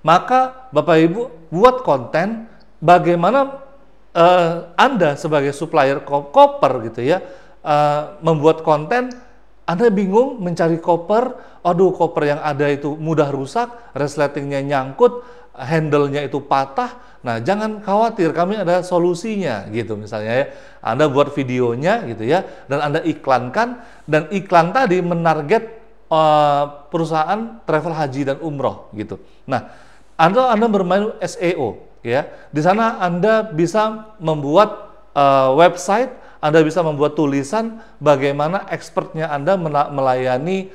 Maka Bapak Ibu buat konten bagaimana Anda sebagai supplier koper gitu ya. Membuat konten, Anda bingung mencari koper, aduh koper yang ada itu mudah rusak, resletingnya nyangkut, handle-nya itu patah. Nah, jangan khawatir, kami ada solusinya gitu misalnya ya. Anda buat videonya gitu ya, dan Anda iklankan, dan iklan tadi menarget perusahaan travel haji dan umroh gitu. Nah, Anda bermain SEO ya. Di sana Anda bisa membuat website, Anda bisa membuat tulisan bagaimana expertnya Anda melayani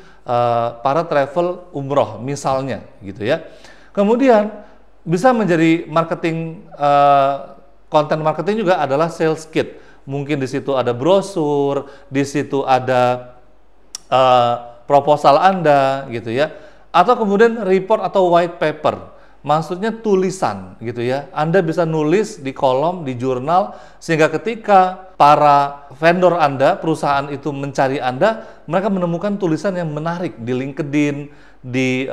para travel umroh misalnya gitu ya. Kemudian bisa menjadi marketing, konten marketing juga adalah sales kit. Mungkin di situ ada brosur, di situ ada proposal Anda gitu ya. Atau kemudian report atau white paper. Maksudnya tulisan gitu ya. Anda bisa nulis di kolom, di jurnal, sehingga ketika para vendor Anda, perusahaan itu mencari Anda, mereka menemukan tulisan yang menarik di LinkedIn, di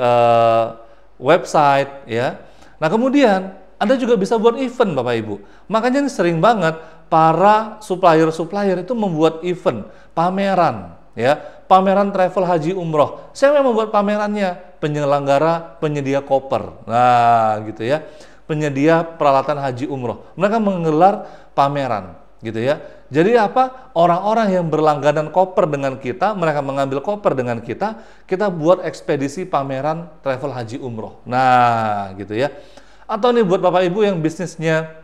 website ya. Nah, kemudian Anda juga bisa buat event Bapak Ibu. Makanya ini sering banget para supplier itu membuat event, pameran ya, pameran travel haji umroh. Siapa yang membuat pamerannya? Penyelenggara, penyedia koper. Nah, gitu ya. Penyedia peralatan haji umroh. Mereka menggelar pameran, gitu ya. Jadi apa? Orang-orang yang berlangganan koper dengan kita, mereka mengambil koper dengan kita buat ekspedisi pameran travel haji umroh. Nah, gitu ya. Atau nih buat Bapak Ibu yang bisnisnya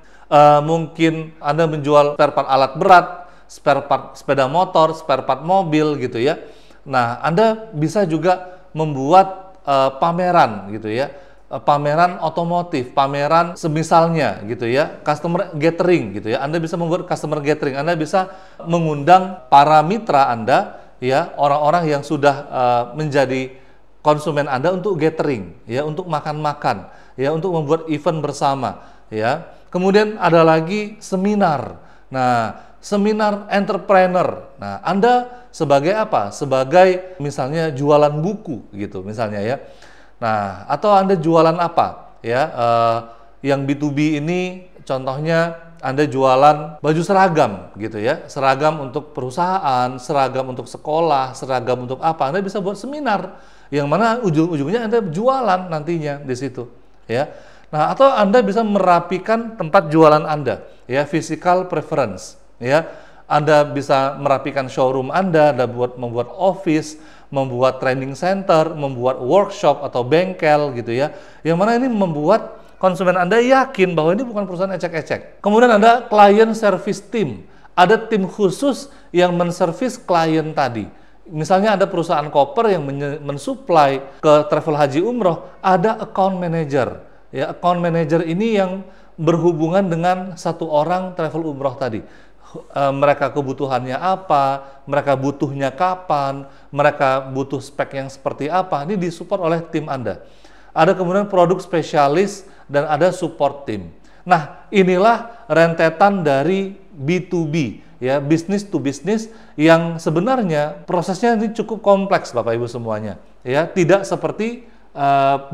mungkin Anda menjual spare part alat berat, spare part sepeda motor, spare part mobil gitu ya. Nah, Anda bisa juga membuat pameran gitu ya, pameran otomotif, pameran semisalnya gitu ya, customer gathering gitu ya. Anda bisa membuat customer gathering, Anda bisa mengundang para mitra Anda ya, orang-orang yang sudah menjadi konsumen Anda untuk gathering ya, untuk makan-makan ya, untuk membuat event bersama ya. Kemudian ada lagi seminar. Nah, seminar entrepreneur. Nah, Anda sebagai apa? Sebagai misalnya jualan buku gitu misalnya ya. Nah, atau Anda jualan apa? Ya, yang B2B ini contohnya Anda jualan baju seragam gitu ya, seragam untuk perusahaan, seragam untuk sekolah, seragam untuk apa, Anda bisa buat seminar yang mana ujung-ujungnya Anda jualan nantinya di situ ya. Nah, atau Anda bisa merapikan tempat jualan Anda ya, physical preference ya. Anda bisa merapikan showroom Anda membuat office, membuat training center, membuat workshop atau bengkel gitu ya. Yang mana ini membuat konsumen Anda yakin bahwa ini bukan perusahaan ecek-ecek. Kemudian ada client service team. Ada tim khusus yang menservis klien tadi. Misalnya ada perusahaan koper yang mensuplai ke travel haji umroh, ada account manager. Ya, account manager ini yang berhubungan dengan satu orang travel umroh tadi. Mereka kebutuhannya apa, mereka butuhnya kapan, mereka butuh spek yang seperti apa, ini disupport oleh tim Anda. Ada kemudian produk spesialis dan ada support team. Nah, inilah rentetan dari B2B, ya, business to business yang sebenarnya prosesnya ini cukup kompleks Bapak Ibu semuanya, ya, tidak seperti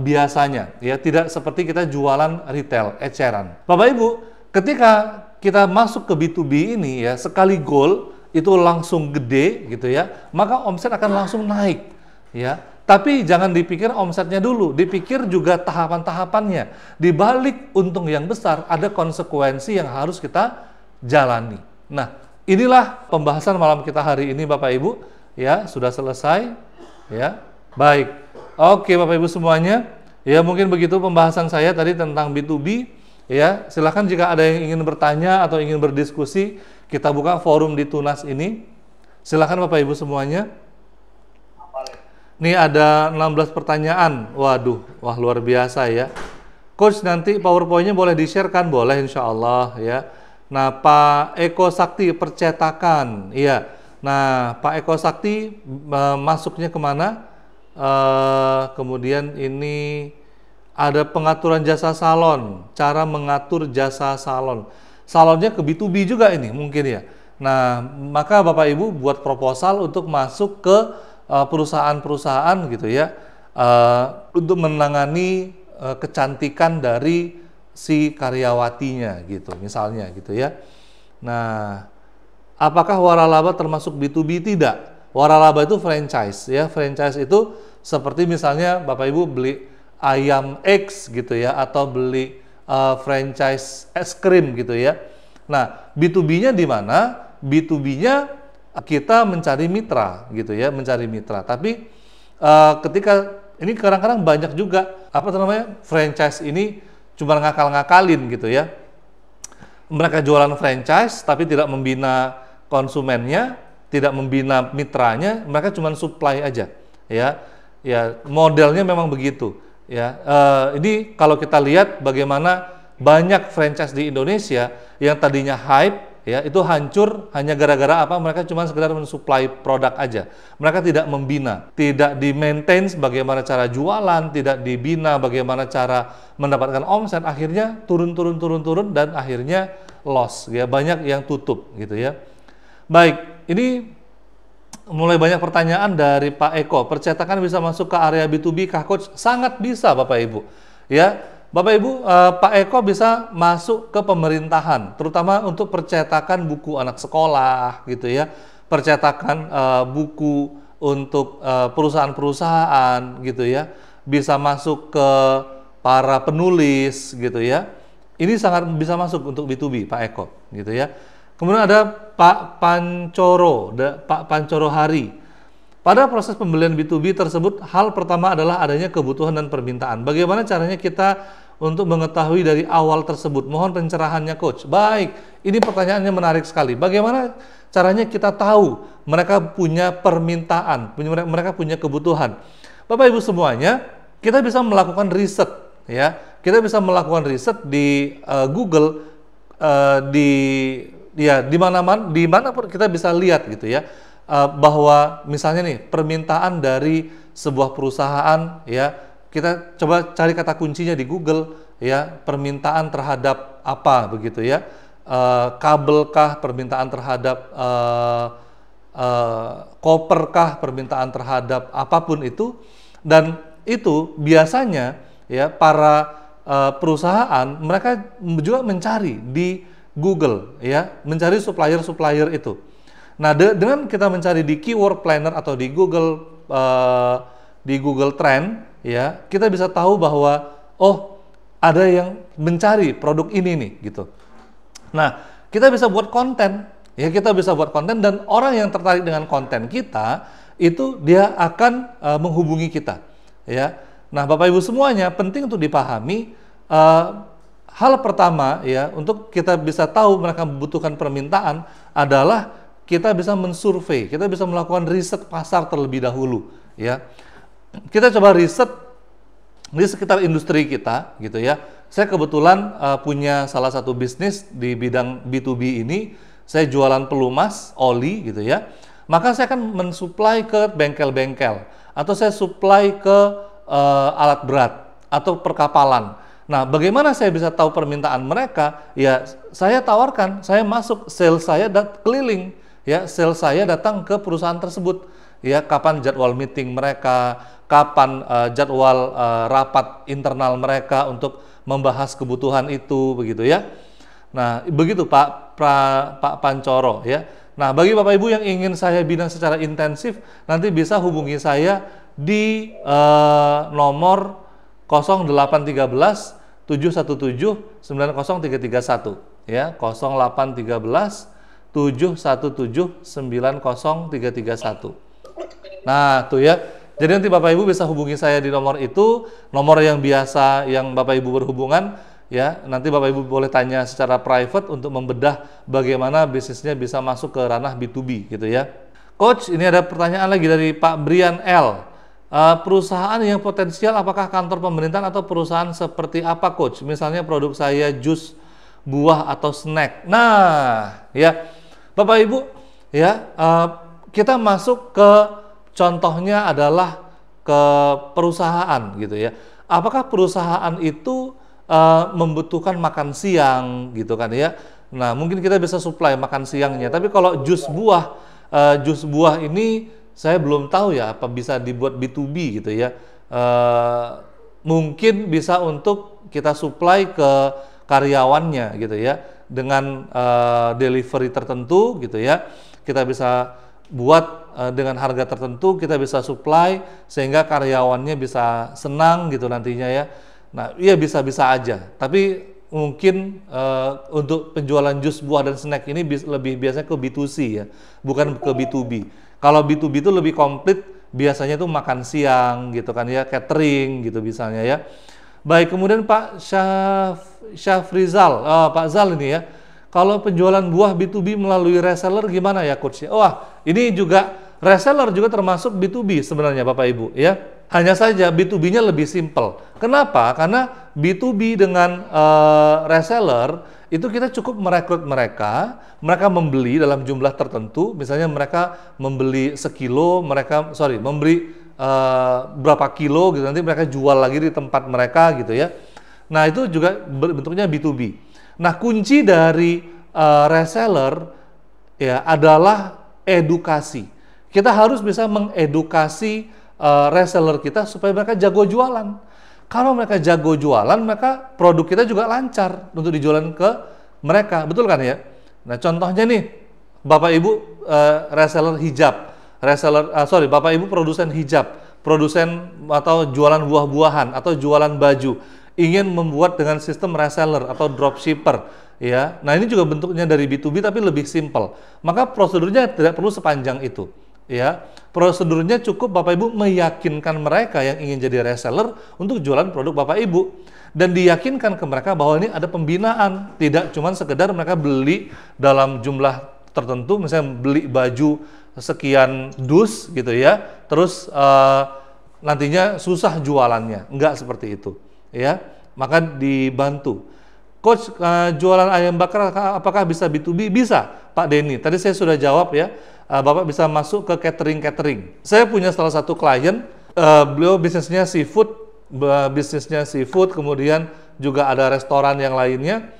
biasanya, ya, tidak seperti kita jualan retail, eceran. Bapak Ibu, ketika kita masuk ke B2B ini ya, sekali goal itu langsung gede gitu ya, maka omset akan langsung naik, ya. Tapi jangan dipikir omsetnya dulu, dipikir juga tahapan-tahapannya. Di balik untung yang besar, ada konsekuensi yang harus kita jalani. Nah, inilah pembahasan malam kita hari ini Bapak Ibu. Ya, sudah selesai. Ya, baik. Oke Bapak Ibu semuanya. Ya, mungkin begitu pembahasan saya tadi tentang B2B. Ya, silakan jika ada yang ingin bertanya atau ingin berdiskusi, kita buka forum di Tunas ini. Silakan Bapak Ibu semuanya. Nih ada 16 pertanyaan. Waduh, wah luar biasa ya. Coach, nanti PowerPoint-nya boleh di-share kan? Boleh insya Allah ya. Nah, Pak Eko Sakti percetakan. Iya. Nah, Pak Eko Sakti masuknya kemana? Kemudian ini ada pengaturan jasa salon. Cara mengatur jasa salon. Salonnya ke B2B juga ini mungkin ya. Nah, maka Bapak Ibu buat proposal untuk masuk ke perusahaan-perusahaan gitu ya, untuk menangani kecantikan dari si karyawatinya gitu misalnya gitu ya. Nah, apakah waralaba termasuk B2B? Tidak. Waralaba itu franchise ya. Franchise itu seperti misalnya Bapak Ibu beli ayam X gitu ya, atau beli franchise es krim gitu ya. Nah, B2B-nya di mana? B2B-nya kita mencari mitra gitu ya, mencari mitra. Tapi ketika ini kadang-kadang banyak juga apa namanya franchise ini cuma ngakal-ngakalin gitu ya. Mereka jualan franchise tapi tidak membina konsumennya, tidak membina mitranya, mereka cuma supply aja ya. Ya, modelnya memang begitu ya. Ini kalau kita lihat bagaimana banyak franchise di Indonesia yang tadinya hype ya, itu hancur hanya gara-gara apa? Mereka cuma sekedar mensuplai produk aja. Mereka tidak membina, tidak di-maintain bagaimana cara jualan, tidak dibina bagaimana cara mendapatkan omset, akhirnya turun dan akhirnya loss ya, banyak yang tutup gitu ya. Baik, ini mulai banyak pertanyaan dari Pak Eko. Percetakan bisa masuk ke area B2B kah Coach? Sangat bisa Bapak Ibu. Ya. Bapak Ibu, Pak Eko bisa masuk ke pemerintahan, terutama untuk percetakan buku anak sekolah gitu ya, percetakan buku untuk perusahaan-perusahaan gitu ya, bisa masuk ke para penulis gitu ya. Ini sangat bisa masuk untuk B2B Pak Eko gitu ya. Kemudian ada Pak Pancoro Hari. Pada proses pembelian B2B tersebut, hal pertama adalah adanya kebutuhan dan permintaan. Bagaimana caranya kita untuk mengetahui dari awal tersebut? Mohon pencerahannya Coach. Baik, ini pertanyaannya menarik sekali. Bagaimana caranya kita tahu mereka punya permintaan, mereka punya kebutuhan? Bapak Ibu semuanya, kita bisa melakukan riset ya. Kita bisa melakukan riset di Google, di mana pun kita bisa lihat gitu ya. Bahwa misalnya nih permintaan dari sebuah perusahaan ya, kita coba cari kata kuncinya di Google ya, permintaan terhadap apa begitu ya, kabelkah, permintaan terhadap koperkah, permintaan terhadap apapun itu, dan itu biasanya ya para perusahaan mereka juga mencari di Google ya, mencari supplier-supplier itu. Nah, dengan kita mencari di Keyword Planner atau di Google Trend ya, kita bisa tahu bahwa oh, ada yang mencari produk ini nih gitu. Nah, kita bisa buat konten ya, kita bisa buat konten dan orang yang tertarik dengan konten kita itu dia akan menghubungi kita ya. Nah, Bapak Ibu semuanya penting untuk dipahami, hal pertama ya untuk kita bisa tahu mereka membutuhkan permintaan adalah kita bisa mensurvei, kita bisa melakukan riset pasar terlebih dahulu ya. Kita coba riset di sekitar industri kita gitu ya. Saya kebetulan punya salah satu bisnis di bidang B2B ini, saya jualan pelumas, oli gitu ya. Maka saya akan mensuplai ke bengkel-bengkel atau saya supply ke alat berat atau perkapalan. Nah, bagaimana saya bisa tahu permintaan mereka? Ya, saya tawarkan, saya masuk, sales saya keliling. Ya, sales saya datang ke perusahaan tersebut. Ya, kapan jadwal meeting mereka, kapan jadwal rapat internal mereka untuk membahas kebutuhan itu, begitu ya. Nah, begitu Pak Pancoro ya. Nah, bagi Bapak Ibu yang ingin saya bina secara intensif, nanti bisa hubungi saya di nomor 0813 717 90331 ya, 0813 717 90331. Nah, tuh ya. Jadi nanti Bapak Ibu bisa hubungi saya di nomor itu, nomor yang biasa yang Bapak Ibu berhubungan ya. Nanti Bapak Ibu boleh tanya secara private untuk membedah bagaimana bisnisnya bisa masuk ke ranah B2B gitu ya. Coach, ini ada pertanyaan lagi dari Pak Brian L. Perusahaan yang potensial apakah kantor pemerintahan atau perusahaan seperti apa, Coach? Misalnya produk saya jus, buah atau snack. Nah, ya Bapak Ibu ya, kita masuk ke contohnya adalah ke perusahaan gitu ya. Apakah perusahaan itu membutuhkan makan siang gitu kan ya? Nah, mungkin kita bisa supply makan siangnya. Tapi kalau jus buah ini saya belum tahu ya apa bisa dibuat B2B gitu ya. Mungkin bisa untuk kita supply ke karyawannya gitu ya, dengan delivery tertentu gitu ya. Kita bisa buat dengan harga tertentu, kita bisa supply sehingga karyawannya bisa senang gitu nantinya ya. Nah, iya bisa-bisa aja. Tapi mungkin untuk penjualan jus, buah dan snack ini lebih biasanya ke B2C ya, bukan ke B2B. Kalau B2B itu lebih komplit, biasanya itu makan siang gitu kan ya, catering gitu misalnya ya. Baik, kemudian Pak Syafrizal, Pak Zal ini ya, kalau penjualan buah B2B melalui reseller gimana ya Coach? Wah, ini juga reseller juga termasuk B2B sebenarnya Bapak Ibu ya. Hanya saja B2B-nya lebih simple. Kenapa? Karena B2B dengan reseller itu kita cukup merekrut mereka membeli dalam jumlah tertentu, misalnya mereka membeli sekilo, membeli berapa kilo gitu, nanti mereka jual lagi di tempat mereka gitu ya. Nah, itu juga bentuknya B2B. Nah, kunci dari reseller ya adalah edukasi. Kita harus bisa mengedukasi reseller kita supaya mereka jago jualan. Kalau mereka jago jualan, maka produk kita juga lancar untuk dijualan ke mereka, betul kan ya? Nah, contohnya nih, Bapak Ibu reseller hijab, Bapak Ibu produsen hijab, produsen atau jualan buah-buahan atau jualan baju, ingin membuat dengan sistem reseller atau dropshipper, ya. Nah, ini juga bentuknya dari B2B tapi lebih simple. Maka prosedurnya tidak perlu sepanjang itu. Ya, prosedurnya cukup Bapak Ibu meyakinkan mereka yang ingin jadi reseller untuk jualan produk Bapak Ibu dan diyakinkan ke mereka bahwa ini ada pembinaan, tidak cuma sekedar mereka beli dalam jumlah tertentu, misalnya beli baju sekian dus gitu ya, terus nantinya susah jualannya, enggak seperti itu ya. Maka dibantu. Coach, jualan ayam bakar apakah bisa B2B? Bisa, Pak Denny. Tadi saya sudah jawab ya. Bapak bisa masuk ke catering. Saya punya salah satu klien, beliau bisnisnya seafood, kemudian juga ada restoran yang lainnya.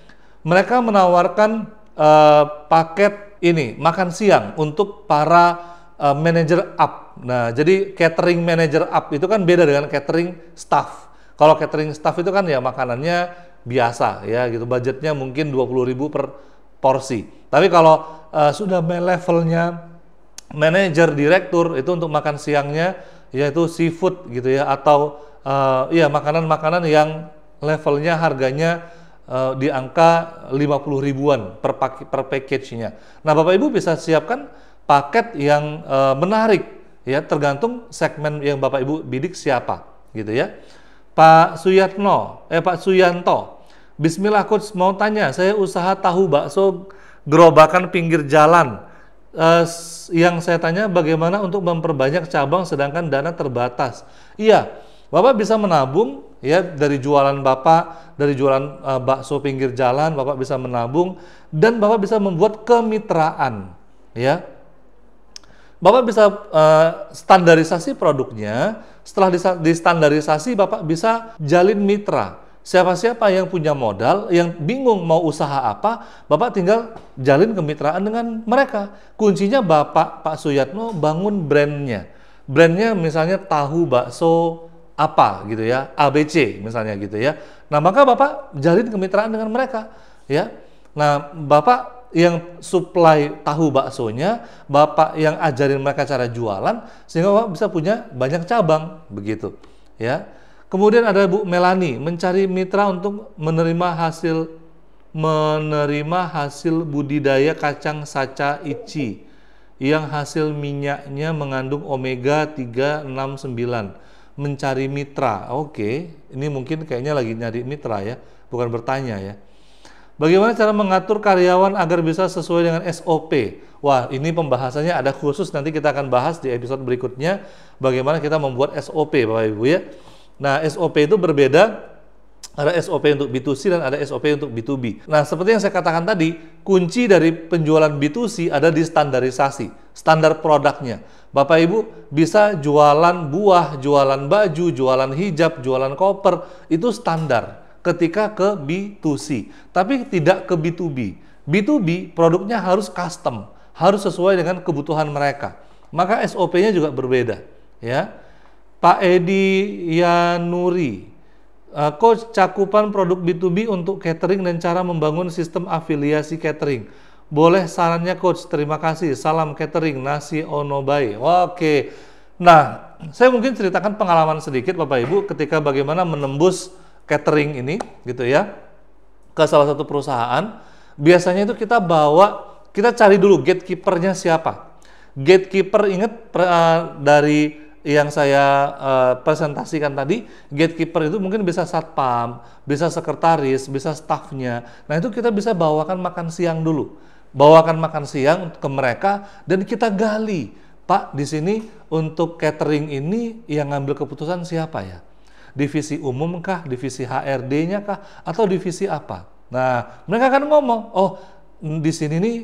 Mereka menawarkan paket ini, makan siang untuk para manager up. Nah, jadi catering manager up itu kan beda dengan catering staff. Kalau catering staff itu kan ya makanannya biasa ya gitu, budgetnya mungkin 20.000 per porsi. Tapi kalau sudah levelnya manajer, direktur, itu untuk makan siangnya yaitu seafood gitu ya, atau ya makanan-makanan yang levelnya harganya di angka 50 ribuan per package-nya. Nah, Bapak Ibu bisa siapkan paket yang menarik ya, tergantung segmen yang Bapak Ibu bidik siapa gitu ya. Pak Suyanto, Bismillah Coach, mau tanya, saya usaha tahu bakso gerobakan pinggir jalan. Yang saya tanya bagaimana untuk memperbanyak cabang sedangkan dana terbatas. Iya, Bapak bisa menabung ya, dari jualan Bapak, dari jualan bakso pinggir jalan, Bapak bisa menabung dan Bapak bisa membuat kemitraan ya. Bapak bisa standarisasi produknya. Setelah distandarisasi, Bapak bisa jalin mitra. Siapa-siapa yang punya modal, yang bingung mau usaha apa, Bapak tinggal jalin kemitraan dengan mereka. Kuncinya Pak Suyatno bangun brandnya. Brandnya misalnya tahu bakso apa gitu ya, ABC misalnya gitu ya. Nah, maka Bapak jalin kemitraan dengan mereka ya. Nah, Bapak yang supply tahu baksonya, Bapak yang ajarin mereka cara jualan, sehingga Bapak bisa punya banyak cabang begitu ya. Kemudian ada Bu Melani, mencari mitra untuk menerima hasil budidaya kacang saca ici yang hasil minyaknya mengandung omega 369. Mencari mitra. Oke, ini mungkin kayaknya lagi nyari mitra ya, bukan bertanya ya. Bagaimana cara mengatur karyawan agar bisa sesuai dengan SOP? Wah, ini pembahasannya ada khusus, nanti kita akan bahas di episode berikutnya bagaimana kita membuat SOP Bapak Ibu ya. Nah, SOP itu berbeda, ada SOP untuk B2C dan ada SOP untuk B2B. Nah, seperti yang saya katakan tadi, kunci dari penjualan B2C ada di standarisasi, standar produknya. Bapak Ibu bisa jualan buah, jualan baju, jualan hijab, jualan koper, itu standar ketika ke B2C, tapi tidak ke B2B. B2B produknya harus custom, harus sesuai dengan kebutuhan mereka. Maka SOP-nya juga berbeda, ya. Pak Edi Yanuri, Coach, cakupan produk B2B untuk catering dan cara membangun sistem afiliasi catering. Boleh sarannya Coach, terima kasih. Salam catering, nasi onobai. Oke. Nah, saya mungkin ceritakan pengalaman sedikit Bapak Ibu ketika bagaimana menembus catering ini gitu ya ke salah satu perusahaan. Biasanya itu kita cari dulu gatekeeper-nya siapa. Gatekeeper, ingat dari yang saya presentasikan tadi, gatekeeper itu mungkin bisa satpam, bisa sekretaris, bisa stafnya. Nah, itu kita bisa bawakan makan siang dulu. Bawakan makan siang ke mereka dan kita gali. Pak, di sini untuk catering ini yang ngambil keputusan siapa ya? Divisi umum kah, divisi HRD-nya kah, atau divisi apa? Nah, mereka akan ngomong, oh di sini nih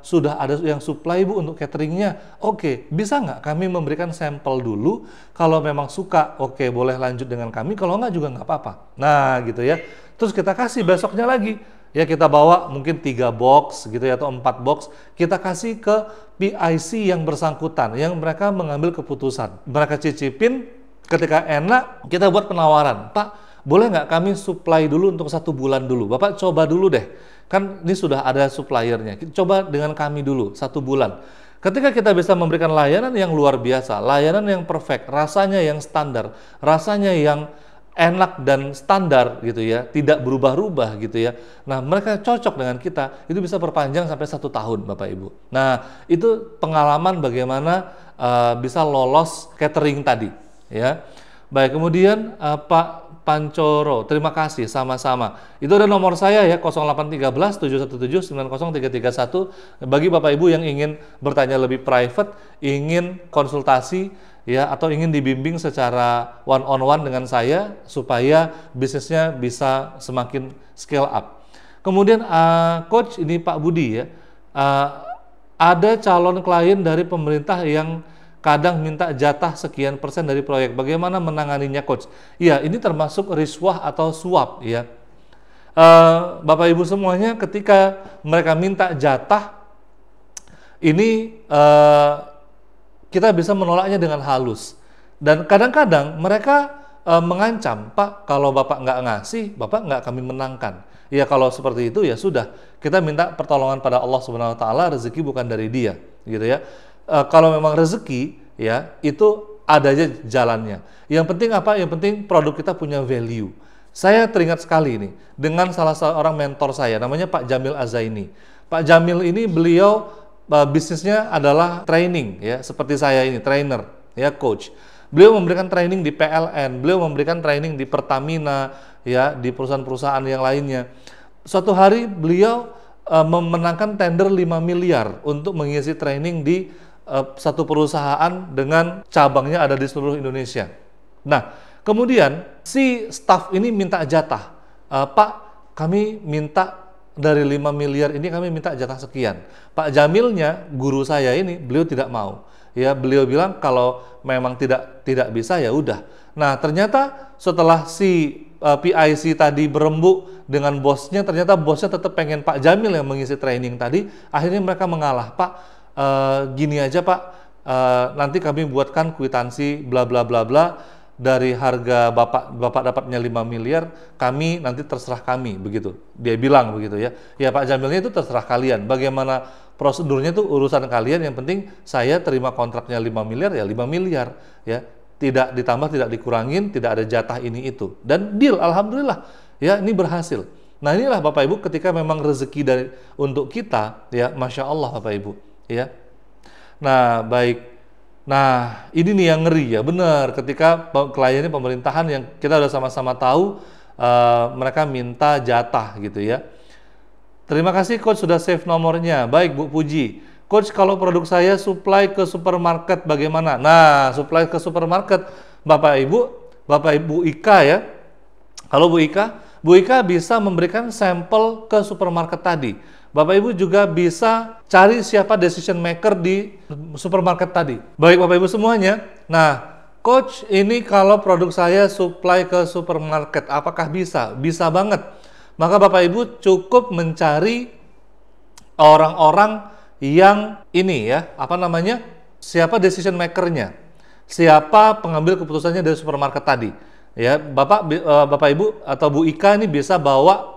sudah ada yang supply Bu untuk cateringnya. Oke, bisa nggak kami memberikan sampel dulu? Kalau memang suka, oke boleh lanjut dengan kami. Kalau nggak juga nggak apa-apa. Nah gitu ya. Terus kita kasih besoknya lagi. Ya kita bawa mungkin 3 box gitu ya, atau 4 box. Kita kasih ke PIC yang bersangkutan, yang mereka mengambil keputusan. Mereka cicipin, ketika enak kita buat penawaran. Pak, boleh nggak kami supply dulu untuk 1 bulan dulu? Bapak coba dulu deh. Kan ini sudah ada suppliernya. Coba dengan kami dulu 1 bulan. Ketika kita bisa memberikan layanan yang luar biasa, layanan yang perfect, rasanya yang standar, rasanya yang enak dan standar gitu ya, tidak berubah-ubah gitu ya. Nah, mereka cocok dengan kita, itu bisa perpanjang sampai 1 tahun Bapak Ibu. Nah, itu pengalaman bagaimana bisa lolos catering tadi ya. Baik, kemudian Pak Pancoro, terima kasih, sama-sama. Itu ada nomor saya ya, 0813 717 903331. Bagi Bapak Ibu yang ingin bertanya lebih private, ingin konsultasi ya, atau ingin dibimbing secara one on one dengan saya supaya bisnisnya bisa semakin scale up. Kemudian Coach, ini Pak Budi ya, ada calon klien dari pemerintah yang kadang minta jatah sekian persen dari proyek. Bagaimana menanganinya Coach? Ya, ini termasuk riswah atau suap ya. Bapak Ibu semuanya, ketika mereka minta jatah, ini kita bisa menolaknya dengan halus. Dan kadang-kadang mereka mengancam, Pak, kalau Bapak nggak ngasih, Bapak nggak kami menangkan. Ya kalau seperti itu ya sudah, kita minta pertolongan pada Allah Subhanahu Wa Taala, rezeki bukan dari dia, gitu ya. Kalau memang rezeki, ya itu ada aja jalannya. Yang penting apa? Yang penting produk kita punya value. Saya teringat sekali ini dengan salah seorang mentor saya, namanya Pak Jamil Azaini. Pak Jamil ini beliau bisnisnya adalah training, ya seperti saya ini, trainer, ya coach. Beliau memberikan training di PLN, beliau memberikan training di Pertamina, ya di perusahaan-perusahaan yang lainnya. Suatu hari beliau memenangkan tender 5 miliar untuk mengisi training di satu perusahaan dengan cabangnya ada di seluruh Indonesia. Nah, kemudian si staff ini minta jatah, Pak, kami minta dari 5 miliar ini kami minta jatah sekian. Pak Jamilnya, guru saya ini, beliau tidak mau. Ya, beliau bilang kalau memang tidak bisa ya udah. Nah, ternyata setelah si PIC tadi berembuk dengan bosnya, ternyata bosnya tetap pengen Pak Jamil yang mengisi training tadi. Akhirnya mereka mengalah, Pak, gini aja Pak, nanti kami buatkan kwitansi bla bla bla bla. Dari harga Bapak dapatnya 5 miliar, kami nanti terserah kami, begitu. Dia bilang begitu ya. Ya Pak Jamilnya itu terserah kalian. Bagaimana prosedurnya itu urusan kalian, yang penting saya terima kontraknya 5 miliar ya 5 miliar ya. Tidak ditambah, tidak dikurangin, tidak ada jatah ini itu. Dan deal, alhamdulillah. Ya, ini berhasil. Nah, inilah Bapak Ibu ketika memang rezeki untuk kita ya, Masya Allah Bapak Ibu ya. Nah, baik. Nah, ini nih yang ngeri ya, benar. Ketika kliennya pemerintahan yang kita udah sama-sama tahu, mereka minta jatah gitu ya. Terima kasih Coach sudah save nomornya. Baik Bu Puji. Coach, kalau produk saya supply ke supermarket bagaimana? Nah, supply ke supermarket, Bapak Ibu Ika ya. Kalau Bu Ika bisa memberikan sampel ke supermarket tadi. Bapak Ibu juga bisa cari siapa decision maker di supermarket tadi. Baik Bapak Ibu semuanya. Nah, Coach, ini kalau produk saya supply ke supermarket, apakah bisa? Bisa banget. Maka Bapak Ibu cukup mencari orang-orang yang ini ya, siapa decision makernya, siapa pengambil keputusannya dari supermarket tadi. Ya, Bapak Ibu atau Bu Ika ini bisa bawa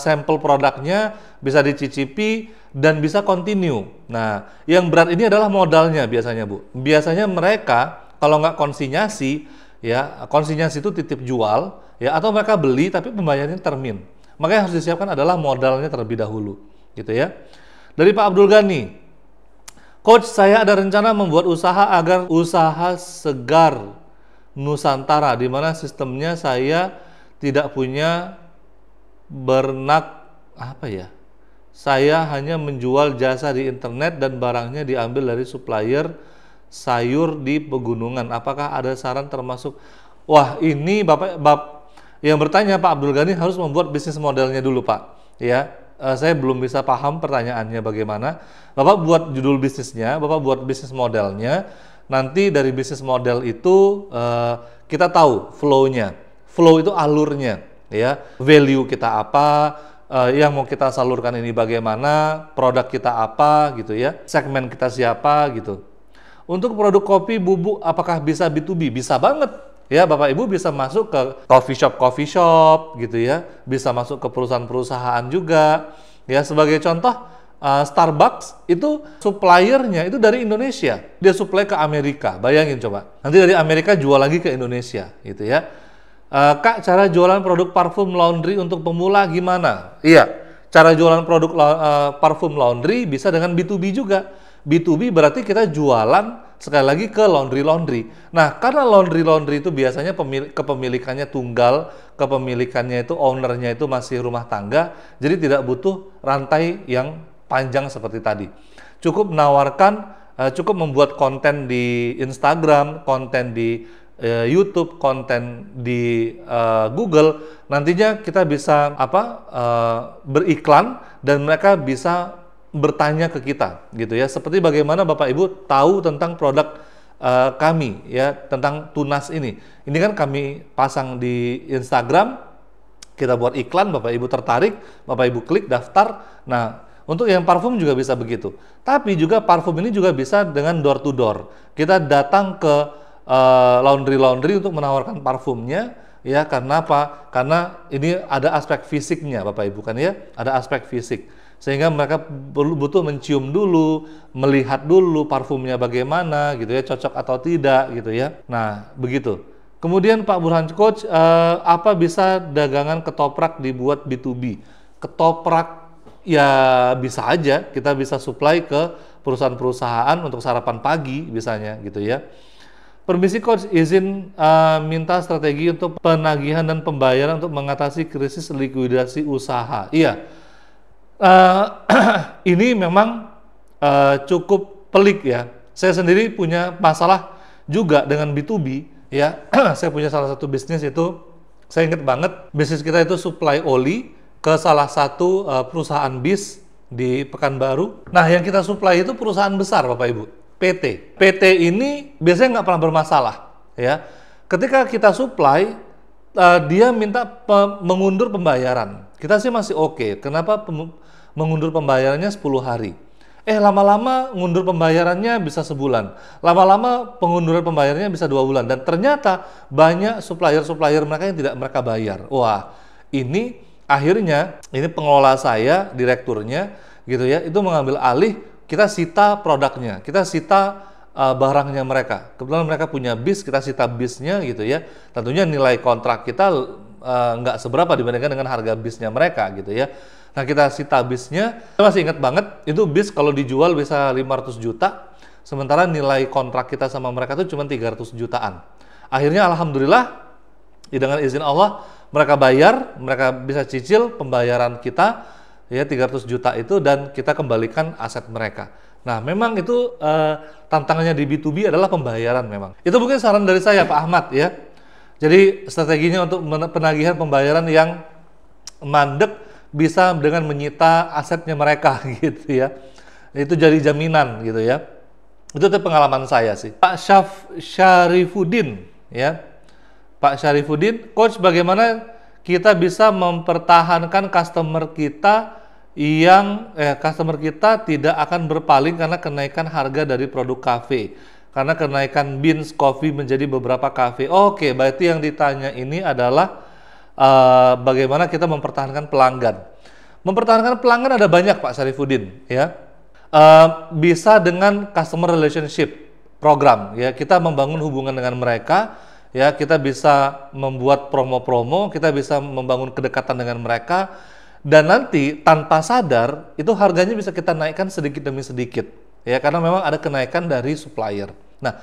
sampel produknya, bisa dicicipi dan bisa continue. Nah, yang berat ini adalah modalnya biasanya Bu. Biasanya mereka kalau nggak konsinyasi, ya konsinyasi itu titip jual, ya atau mereka beli tapi pembayarannya termin. Maka yang harus disiapkan adalah modalnya terlebih dahulu, gitu ya. Dari Pak Abdul Ghani, Coach, saya ada rencana membuat usaha agar usaha segar Nusantara, di mana sistemnya saya tidak punya saya hanya menjual jasa di internet dan barangnya diambil dari supplier sayur di pegunungan. Apakah ada saran termasuk? Wah, ini Bapak yang bertanya Pak Abdul Ghani harus membuat bisnis modelnya dulu Pak. Ya, saya belum bisa paham pertanyaannya bagaimana. Bapak buat judul bisnisnya, Bapak buat bisnis modelnya. Nanti dari bisnis model itu kita tahu flow-nya. Flow itu alurnya. Ya, value kita apa, yang mau kita salurkan ini bagaimana, produk kita apa gitu ya, segmen kita siapa gitu. Untuk produk kopi bubuk apakah bisa B2B? Bisa banget ya, Bapak Ibu bisa masuk ke coffee shop gitu ya, bisa masuk ke perusahaan-perusahaan juga ya. Sebagai contoh, Starbucks itu suppliernya itu dari Indonesia, dia supply ke Amerika. Bayangin coba, nanti dari Amerika jual lagi ke Indonesia gitu ya. Kak, cara jualan produk parfum laundry untuk pemula gimana? Iya, cara jualan produk parfum laundry bisa dengan B2B juga. B2B berarti kita jualan sekali lagi ke laundry. Nah, karena laundry itu biasanya kepemilikannya tunggal, kepemilikannya itu ownernya itu masih rumah tangga, jadi tidak butuh rantai yang panjang seperti tadi. Cukup membuat konten di Instagram, konten di YouTube, konten di Google, nantinya kita bisa beriklan dan mereka bisa bertanya ke kita gitu ya. Seperti bagaimana Bapak Ibu tahu tentang produk kami ya, tentang tunas ini. Ini kan kami pasang di Instagram, kita buat iklan, Bapak Ibu tertarik, Bapak Ibu klik daftar. Nah, untuk yang parfum juga bisa begitu. Tapi juga parfum ini juga bisa dengan door to door. Kita datang ke laundry untuk menawarkan parfumnya, ya. Karena apa? Karena ini ada aspek fisiknya, Bapak Ibu, kan ya, ada aspek fisik, sehingga mereka butuh mencium dulu, melihat dulu parfumnya bagaimana, gitu ya, cocok atau tidak, gitu ya. Nah, begitu. Kemudian Pak Burhan, Coach, apa bisa dagangan ketoprak dibuat B2B? Ketoprak ya bisa aja, kita bisa supply ke perusahaan-perusahaan untuk sarapan pagi misalnya, gitu ya. Permisi Coach, izin minta strategi untuk penagihan dan pembayaran untuk mengatasi krisis likuidasi usaha. Iya, ini memang cukup pelik ya. Saya sendiri punya masalah juga dengan B2B ya. Saya punya salah satu bisnis itu, saya ingat banget, bisnis kita itu supply oli ke salah satu perusahaan bis di Pekanbaru. Nah, yang kita supply itu perusahaan besar, Bapak Ibu, PT. PT ini biasanya nggak pernah bermasalah ya. Ketika kita supply, dia minta mengundur pembayaran. Kita sih masih oke. Kenapa mengundur pembayarannya 10 hari? Lama-lama ngundur pembayarannya bisa sebulan. Lama-lama pengunduran pembayarannya bisa 2 bulan. Dan ternyata banyak supplier-supplier mereka yang tidak mereka bayar. Wah, ini akhirnya, ini pengelola saya, direkturnya, gitu ya, itu mengambil alih, kita sita produknya, kita sita barangnya mereka. Kebetulan mereka punya bis, kita sita bisnya, gitu ya. Tentunya nilai kontrak kita nggak seberapa dibandingkan dengan harga bisnya mereka, gitu ya. Nah, kita sita bisnya, saya masih ingat banget, itu bis kalau dijual bisa 500 juta, sementara nilai kontrak kita sama mereka itu cuma 300 jutaan. Akhirnya alhamdulillah, dengan izin Allah, mereka bayar, mereka bisa cicil pembayaran kita, ya 300 juta itu, dan kita kembalikan aset mereka. Nah, memang itu tantangannya di B2B adalah pembayaran memang. Itu mungkin saran dari saya, Pak Ahmad, ya. Jadi strateginya untuk penagihan pembayaran yang mandek bisa dengan menyita asetnya mereka, gitu ya. Itu jadi jaminan, gitu ya. Itu pengalaman saya sih. Pak Syarifuddin, ya. Pak Syarifuddin, Coach, bagaimana kita bisa mempertahankan customer kita yang customer kita tidak akan berpaling karena kenaikan harga dari produk kafe, karena kenaikan beans coffee menjadi beberapa kafe. Oke, berarti yang ditanya ini adalah bagaimana kita mempertahankan pelanggan. Mempertahankan pelanggan ada banyak, Pak Syarifuddin, ya. Bisa dengan customer relationship program, ya. Kita membangun hubungan dengan mereka, ya. Kita bisa membuat promo-promo, kita bisa membangun kedekatan dengan mereka, dan nanti tanpa sadar itu harganya bisa kita naikkan sedikit demi sedikit, ya, karena memang ada kenaikan dari supplier. Nah,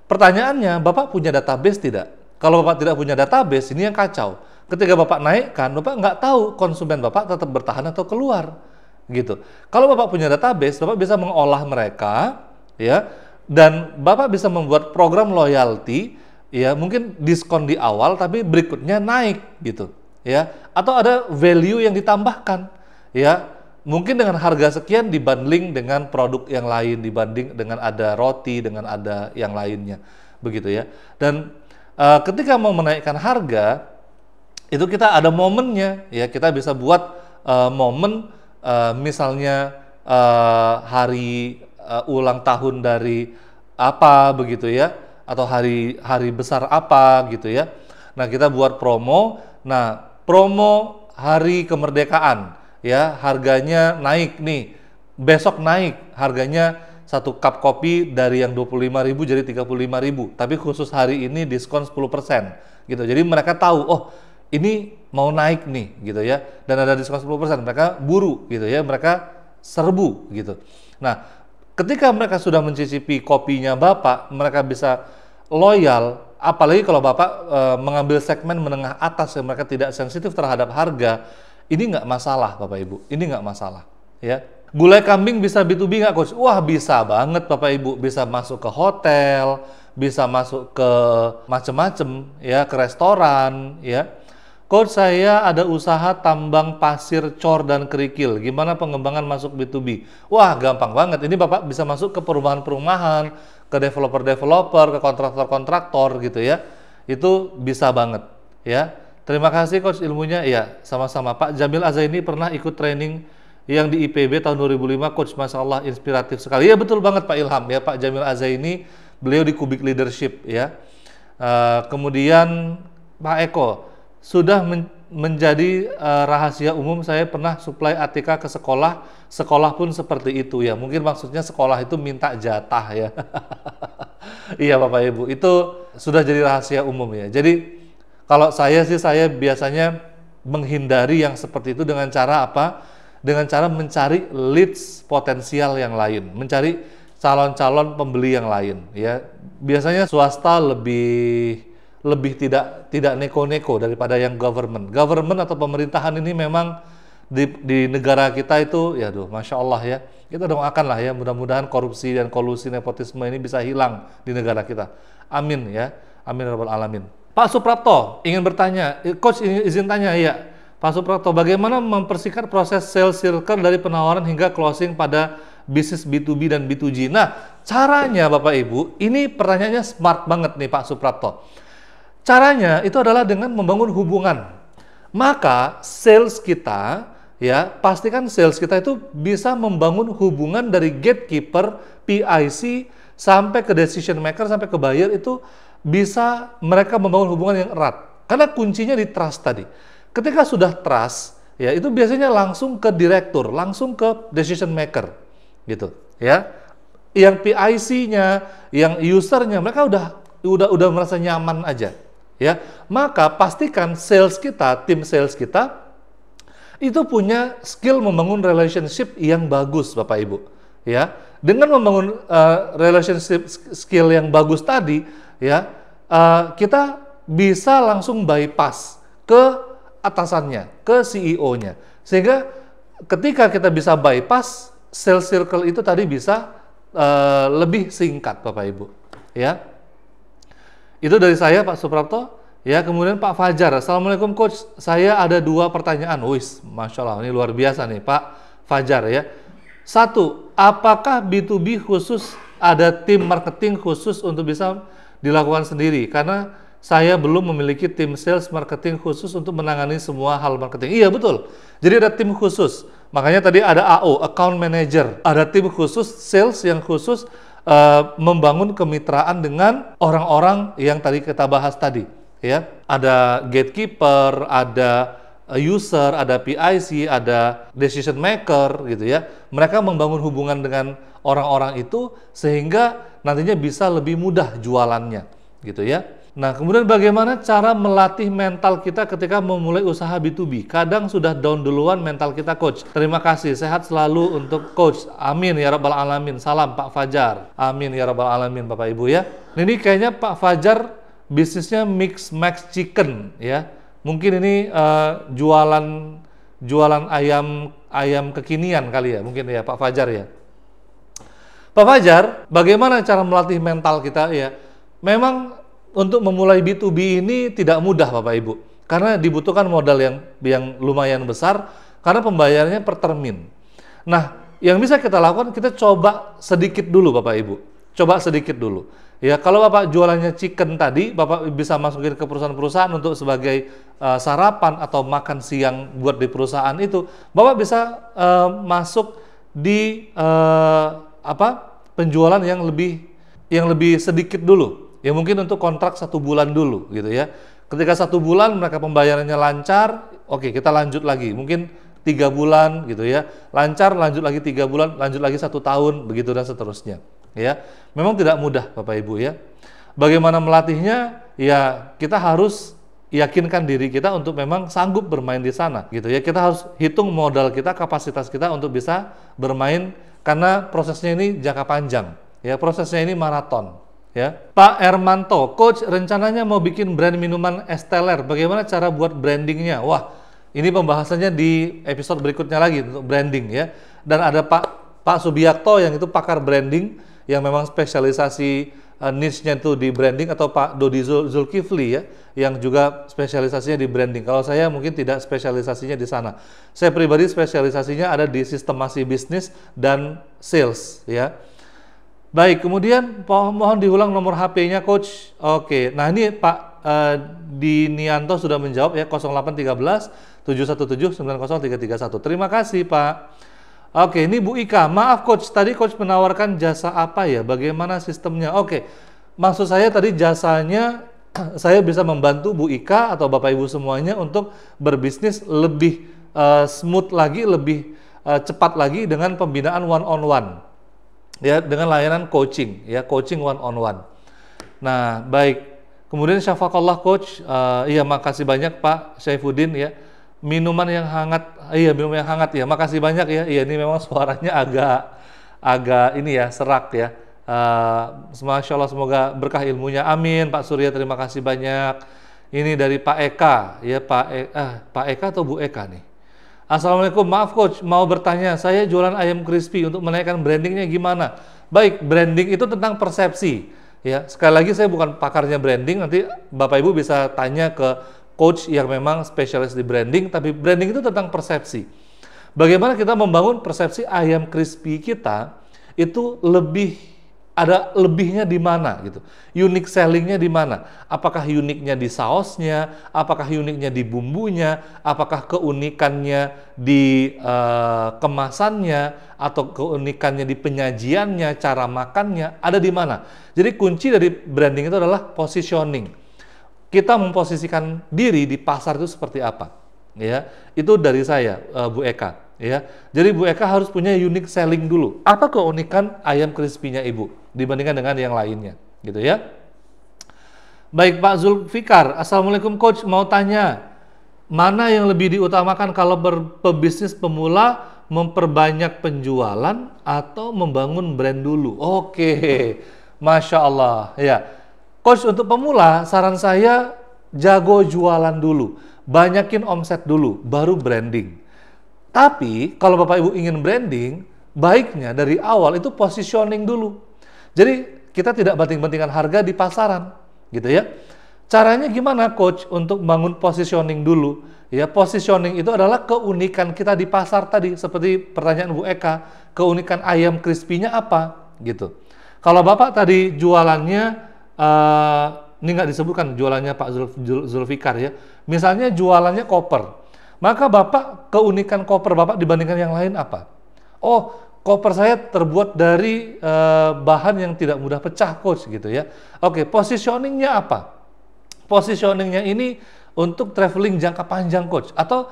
pertanyaannya, Bapak punya database tidak? Kalau Bapak tidak punya database, ini yang kacau. Ketika Bapak naikkan, Bapak nggak tahu konsumen Bapak tetap bertahan atau keluar, gitu. Kalau Bapak punya database, Bapak bisa mengolah mereka, ya, dan Bapak bisa membuat program loyalty, ya, mungkin diskon di awal, tapi berikutnya naik, gitu, ya. Atau ada value yang ditambahkan, ya. Mungkin dengan harga sekian dibanding dengan produk yang lain, dibanding dengan ada roti, dengan ada yang lainnya, begitu ya. Dan ketika mau menaikkan harga, itu kita ada momennya, ya. Kita bisa buat momen, misalnya hari ulang tahun dari apa, begitu ya, atau hari besar apa, gitu ya. Nah, kita buat promo. Nah, promo hari kemerdekaan, ya, harganya naik nih, besok naik harganya, satu cup kopi dari yang 25.000 jadi 35.000, tapi khusus hari ini diskon 10%, gitu. Jadi mereka tahu, oh, ini mau naik nih, gitu ya, dan ada diskon 10%, mereka buru, gitu ya, mereka serbu, gitu. Nah, ketika mereka sudah mencicipi kopinya Bapak, mereka bisa loyal. Apalagi kalau Bapak mengambil segmen menengah atas yang mereka tidak sensitif terhadap harga, ini nggak masalah, Bapak Ibu, ini nggak masalah, ya. Gulai kambing bisa B2B nggak, Coach? Wah, bisa banget, Bapak Ibu, bisa masuk ke hotel, bisa masuk ke macem-macem, ya, ke restoran, ya. Coach, saya ada usaha tambang pasir, cor, dan kerikil. Gimana pengembangan masuk B2B? Wah, gampang banget. Ini Bapak bisa masuk ke perumahan-perumahan, ke developer-developer, ke kontraktor-kontraktor, gitu ya. Itu bisa banget, ya. Terima kasih, Coach, ilmunya. Ya, sama-sama. Pak Jamil Azaini pernah ikut training yang di IPB tahun 2005, Coach. Masya Allah, inspiratif sekali. Ya, betul banget, Pak Ilham. Ya, Pak Jamil Azaini beliau di Kubik Leadership ya. Kemudian Pak Eko, sudah menjadi rahasia umum saya pernah supply ATK ke sekolah, sekolah pun seperti itu ya. Mungkin maksudnya sekolah itu minta jatah ya. Iya Bapak Ibu, itu sudah jadi rahasia umum ya. Jadi kalau saya sih, saya biasanya menghindari yang seperti itu dengan cara apa? Dengan cara mencari leads potensial yang lain, mencari calon-calon pembeli yang lain ya. Biasanya swasta lebih tidak neko-neko daripada yang government. Government atau pemerintahan ini memang di negara kita itu ya Masya Allah ya. Kita doakan lah ya, mudah-mudahan korupsi dan kolusi nepotisme ini bisa hilang di negara kita. Amin ya. Amin ya rabbal alamin. Pak Suprapto ingin bertanya, Coach izin tanya ya. Pak Suprapto, bagaimana mempersingkat proses sales circle dari penawaran hingga closing pada bisnis B2B dan B2G? Nah, caranya Bapak Ibu, ini pertanyaannya smart banget nih Pak Suprapto. Caranya itu adalah dengan membangun hubungan. Maka sales kita ya, pastikan sales kita itu bisa membangun hubungan dari gatekeeper, PIC sampai ke decision maker sampai ke buyer, itu bisa mereka membangun hubungan yang erat. Karena kuncinya di trust tadi. Ketika sudah trust, ya itu biasanya langsung ke direktur, langsung ke decision maker, gitu, ya. Yang PIC-nya, yang usernya, mereka udah merasa nyaman aja, ya. Maka pastikan sales kita, tim sales kita, itu punya skill membangun relationship yang bagus, Bapak Ibu, ya. Dengan membangun relationship skill yang bagus tadi, ya, kita bisa langsung bypass ke atasannya, ke CEO-nya. Sehingga ketika kita bisa bypass, sales circle itu tadi bisa lebih singkat Bapak Ibu. Ya. Itu dari saya Pak Suprapto. Ya, kemudian Pak Fajar. Assalamualaikum Coach. Saya ada 2 pertanyaan. Wis, Masya Allah, ini luar biasa nih Pak Fajar ya. 1, apakah B2B khusus ada tim marketing khusus untuk bisa dilakukan sendiri? Karena saya belum memiliki tim sales marketing khusus untuk menangani semua hal marketing. Iya betul. Jadi ada tim khusus. Makanya tadi ada AO, account manager. Ada tim khusus sales yang khusus membangun kemitraan dengan orang-orang yang tadi kita bahas tadi. Ya, ada gatekeeper, ada user, ada PIC, ada decision maker, gitu ya. Mereka membangun hubungan dengan orang-orang itu sehingga nantinya bisa lebih mudah jualannya, gitu ya. Nah, kemudian bagaimana cara melatih mental kita ketika memulai usaha B2B? Kadang sudah down duluan mental kita, Coach. Terima kasih, sehat selalu untuk Coach. Amin ya rabbal alamin. Salam Pak Fajar. Amin ya rabbal alamin Bapak Ibu ya. Ini kayaknya Pak Fajar bisnisnya mix max chicken ya. Mungkin ini jualan ayam kekinian kali ya, mungkin ya Pak Fajar ya. Pak Fajar, bagaimana cara melatih mental kita ya? Memang untuk memulai B2B ini tidak mudah Bapak Ibu, karena dibutuhkan modal yang lumayan besar, karena pembayarannya per termin. Nah, yang bisa kita lakukan, kita coba sedikit dulu Bapak Ibu, coba sedikit dulu. Ya, kalau Bapak jualannya chicken tadi, Bapak bisa masukin ke perusahaan-perusahaan untuk sebagai sarapan atau makan siang buat di perusahaan itu, Bapak bisa masuk di penjualan yang lebih sedikit dulu. Ya mungkin untuk kontrak 1 bulan dulu gitu ya. Ketika 1 bulan mereka pembayarannya lancar, oke kita lanjut lagi. Mungkin 3 bulan gitu ya. Lancar, lanjut lagi 3 bulan, lanjut lagi 1 tahun, begitu dan seterusnya. Ya, memang tidak mudah Bapak Ibu ya. Bagaimana melatihnya? Ya kita harus yakinkan diri kita untuk memang sanggup bermain di sana gitu ya. Kita harus hitung modal kita, kapasitas kita untuk bisa bermain, karena prosesnya ini jangka panjang. Ya, prosesnya ini maraton. Ya, Pak Ermanto, Coach rencananya mau bikin brand minuman es teler, bagaimana cara buat brandingnya? Wah, ini pembahasannya di episode berikutnya lagi untuk branding ya. Dan ada Pak Subiakto yang itu pakar branding, yang memang spesialisasi niche-nya itu di branding, atau Pak Dodi Zulkifli ya, yang juga spesialisasinya di branding. Kalau saya mungkin tidak spesialisasinya di sana. Saya pribadi spesialisasinya ada di sistemasi bisnis dan sales ya. Baik, kemudian mohon diulang nomor HP-nya Coach. Oke, nah ini Pak Dinianto sudah menjawab ya, 0813 717 90331. Terima kasih Pak. Oke, ini Bu Ika. Maaf Coach, tadi Coach menawarkan jasa apa ya? Bagaimana sistemnya? Oke, maksud saya tadi jasanya saya bisa membantu Bu Ika atau Bapak Ibu semuanya untuk berbisnis lebih smooth lagi, lebih cepat lagi dengan pembinaan one on one. Ya, dengan layanan coaching, ya, coaching one on one. Nah, baik. Kemudian syafakallah coach, iya makasih banyak Pak Syaifuddin ya. Minuman yang hangat, iya minum yang hangat ya. Makasih banyak ya. Iya ini memang suaranya agak ini ya, serak ya. Masya Allah, semoga berkah ilmunya. Amin. Pak Surya terima kasih banyak. Ini dari Pak Eka ya, Pak Eka atau Bu Eka nih. Assalamualaikum, maaf coach, mau bertanya, saya jualan ayam crispy, untuk menaikkan brandingnya gimana? Baik, branding itu tentang persepsi. Ya, sekali lagi saya bukan pakarnya branding, nanti Bapak Ibu bisa tanya ke coach yang memang spesialis di branding, tapi branding itu tentang persepsi. Bagaimana kita membangun persepsi ayam crispy kita itu ada lebihnya di mana gitu. Unique sellingnya di mana? Apakah uniknya di sausnya? Apakah uniknya di bumbunya? Apakah keunikannya di kemasannya? Atau keunikannya di penyajiannya, cara makannya? Ada di mana? Jadi kunci dari branding itu adalah positioning. Kita memposisikan diri di pasar itu seperti apa? Ya, itu dari saya, Bu Eka. Ya, jadi Bu Eka harus punya unique selling dulu. Apa keunikan ayam crispy-nya Ibu dibandingkan dengan yang lainnya, gitu ya? Baik Pak Zulfikar, Assalamualaikum coach, mau tanya, mana yang lebih diutamakan kalau berbisnis pemula, memperbanyak penjualan atau membangun brand dulu? Oke, Masya Allah. Ya, coach untuk pemula, saran saya jago jualan dulu, banyakin omset dulu, baru branding. Tapi kalau Bapak Ibu ingin branding, baiknya dari awal itu positioning dulu. Jadi kita tidak banting-bantingan harga di pasaran, gitu ya. Caranya gimana coach untuk bangun positioning dulu? Ya, positioning itu adalah keunikan kita di pasar tadi, seperti pertanyaan Bu Eka, keunikan ayam crispy-nya apa, gitu. Kalau Bapak tadi jualannya, ini nggak disebutkan jualannya Pak Zulfikar ya, misalnya jualannya koper. Maka Bapak, keunikan koper Bapak dibandingkan yang lain apa? Oh, koper saya terbuat dari bahan yang tidak mudah pecah, coach, gitu ya. Oke, positioningnya apa? Positioningnya ini untuk traveling jangka panjang, coach. Atau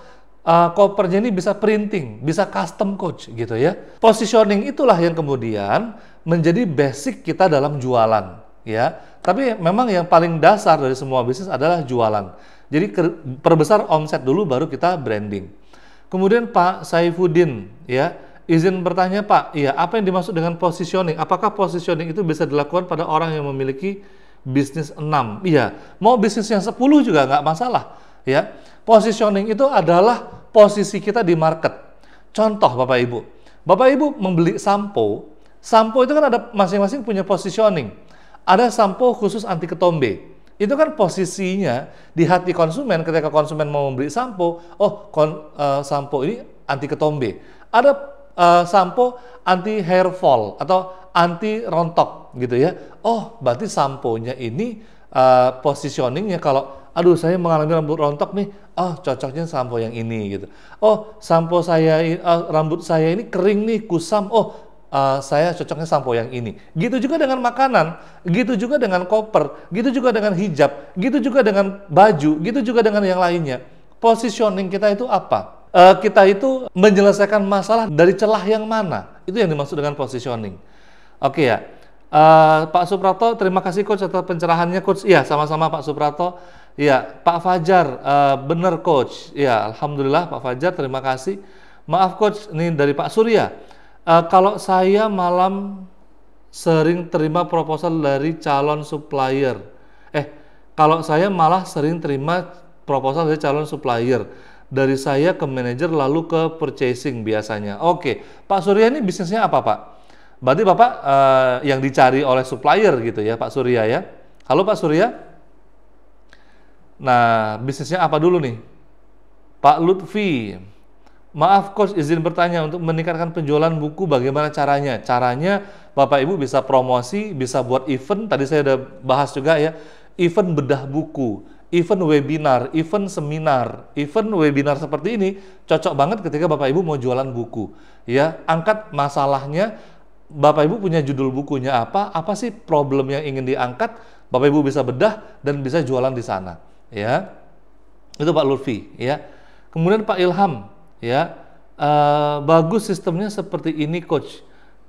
kopernya ini bisa printing, bisa custom, coach, gitu ya. Positioning itulah yang kemudian menjadi basic kita dalam jualan, ya. Tapi memang yang paling dasar dari semua bisnis adalah jualan. Jadi perbesar omset dulu baru kita branding. Kemudian Pak Saifuddin ya, izin bertanya Pak, iya apa yang dimaksud dengan positioning? Apakah positioning itu bisa dilakukan pada orang yang memiliki bisnis 6? Iya, mau bisnis yang 10 juga nggak masalah ya. Positioning itu adalah posisi kita di market. Contoh Bapak Ibu. Bapak Ibu membeli sampo, sampo itu kan ada masing-masing punya positioning. Ada sampo khusus anti ketombe. Itu kan posisinya di hati konsumen ketika konsumen mau membeli sampo, sampo ini anti ketombe. Ada sampo anti hair fall atau anti rontok gitu ya. Oh, berarti samponya ini positioningnya kalau aduh saya mengalami rambut rontok nih, oh cocoknya sampo yang ini gitu. Oh, sampo saya rambut saya ini kering nih, kusam. Oh, saya cocoknya sampo yang ini. Gitu juga dengan makanan, gitu juga dengan koper, gitu juga dengan hijab, gitu juga dengan baju, gitu juga dengan yang lainnya. Positioning kita itu apa? Kita itu menyelesaikan masalah dari celah yang mana? Itu yang dimaksud dengan positioning. Oke ya. Pak Suprato, terima kasih coach atas pencerahannya coach. Iya, sama-sama Pak Suprato. Iya, Pak Fajar, benar coach. Iya, alhamdulillah Pak Fajar, terima kasih. Maaf coach, ini dari Pak Surya. Kalau saya malam sering terima proposal dari calon supplier. Kalau saya malah sering terima proposal dari calon supplier. Dari saya ke manajer lalu ke purchasing biasanya. Oke, Pak Surya ini bisnisnya apa Pak? Berarti Bapak yang dicari oleh supplier gitu ya Pak Surya ya. Halo Pak Surya. Nah, bisnisnya apa dulu nih? Pak Lutfi. Maaf coach, izin bertanya, untuk meningkatkan penjualan buku bagaimana caranya? Caranya Bapak Ibu bisa promosi, bisa buat event, tadi saya udah bahas juga ya, event bedah buku, event webinar, event seminar, event webinar seperti ini cocok banget ketika Bapak Ibu mau jualan buku. Ya, angkat masalahnya, Bapak Ibu punya judul bukunya apa sih problem yang ingin diangkat, Bapak Ibu bisa bedah dan bisa jualan di sana, ya. Itu Pak Lutfi, ya. Kemudian Pak Ilham, ya. Bagus sistemnya seperti ini, Coach.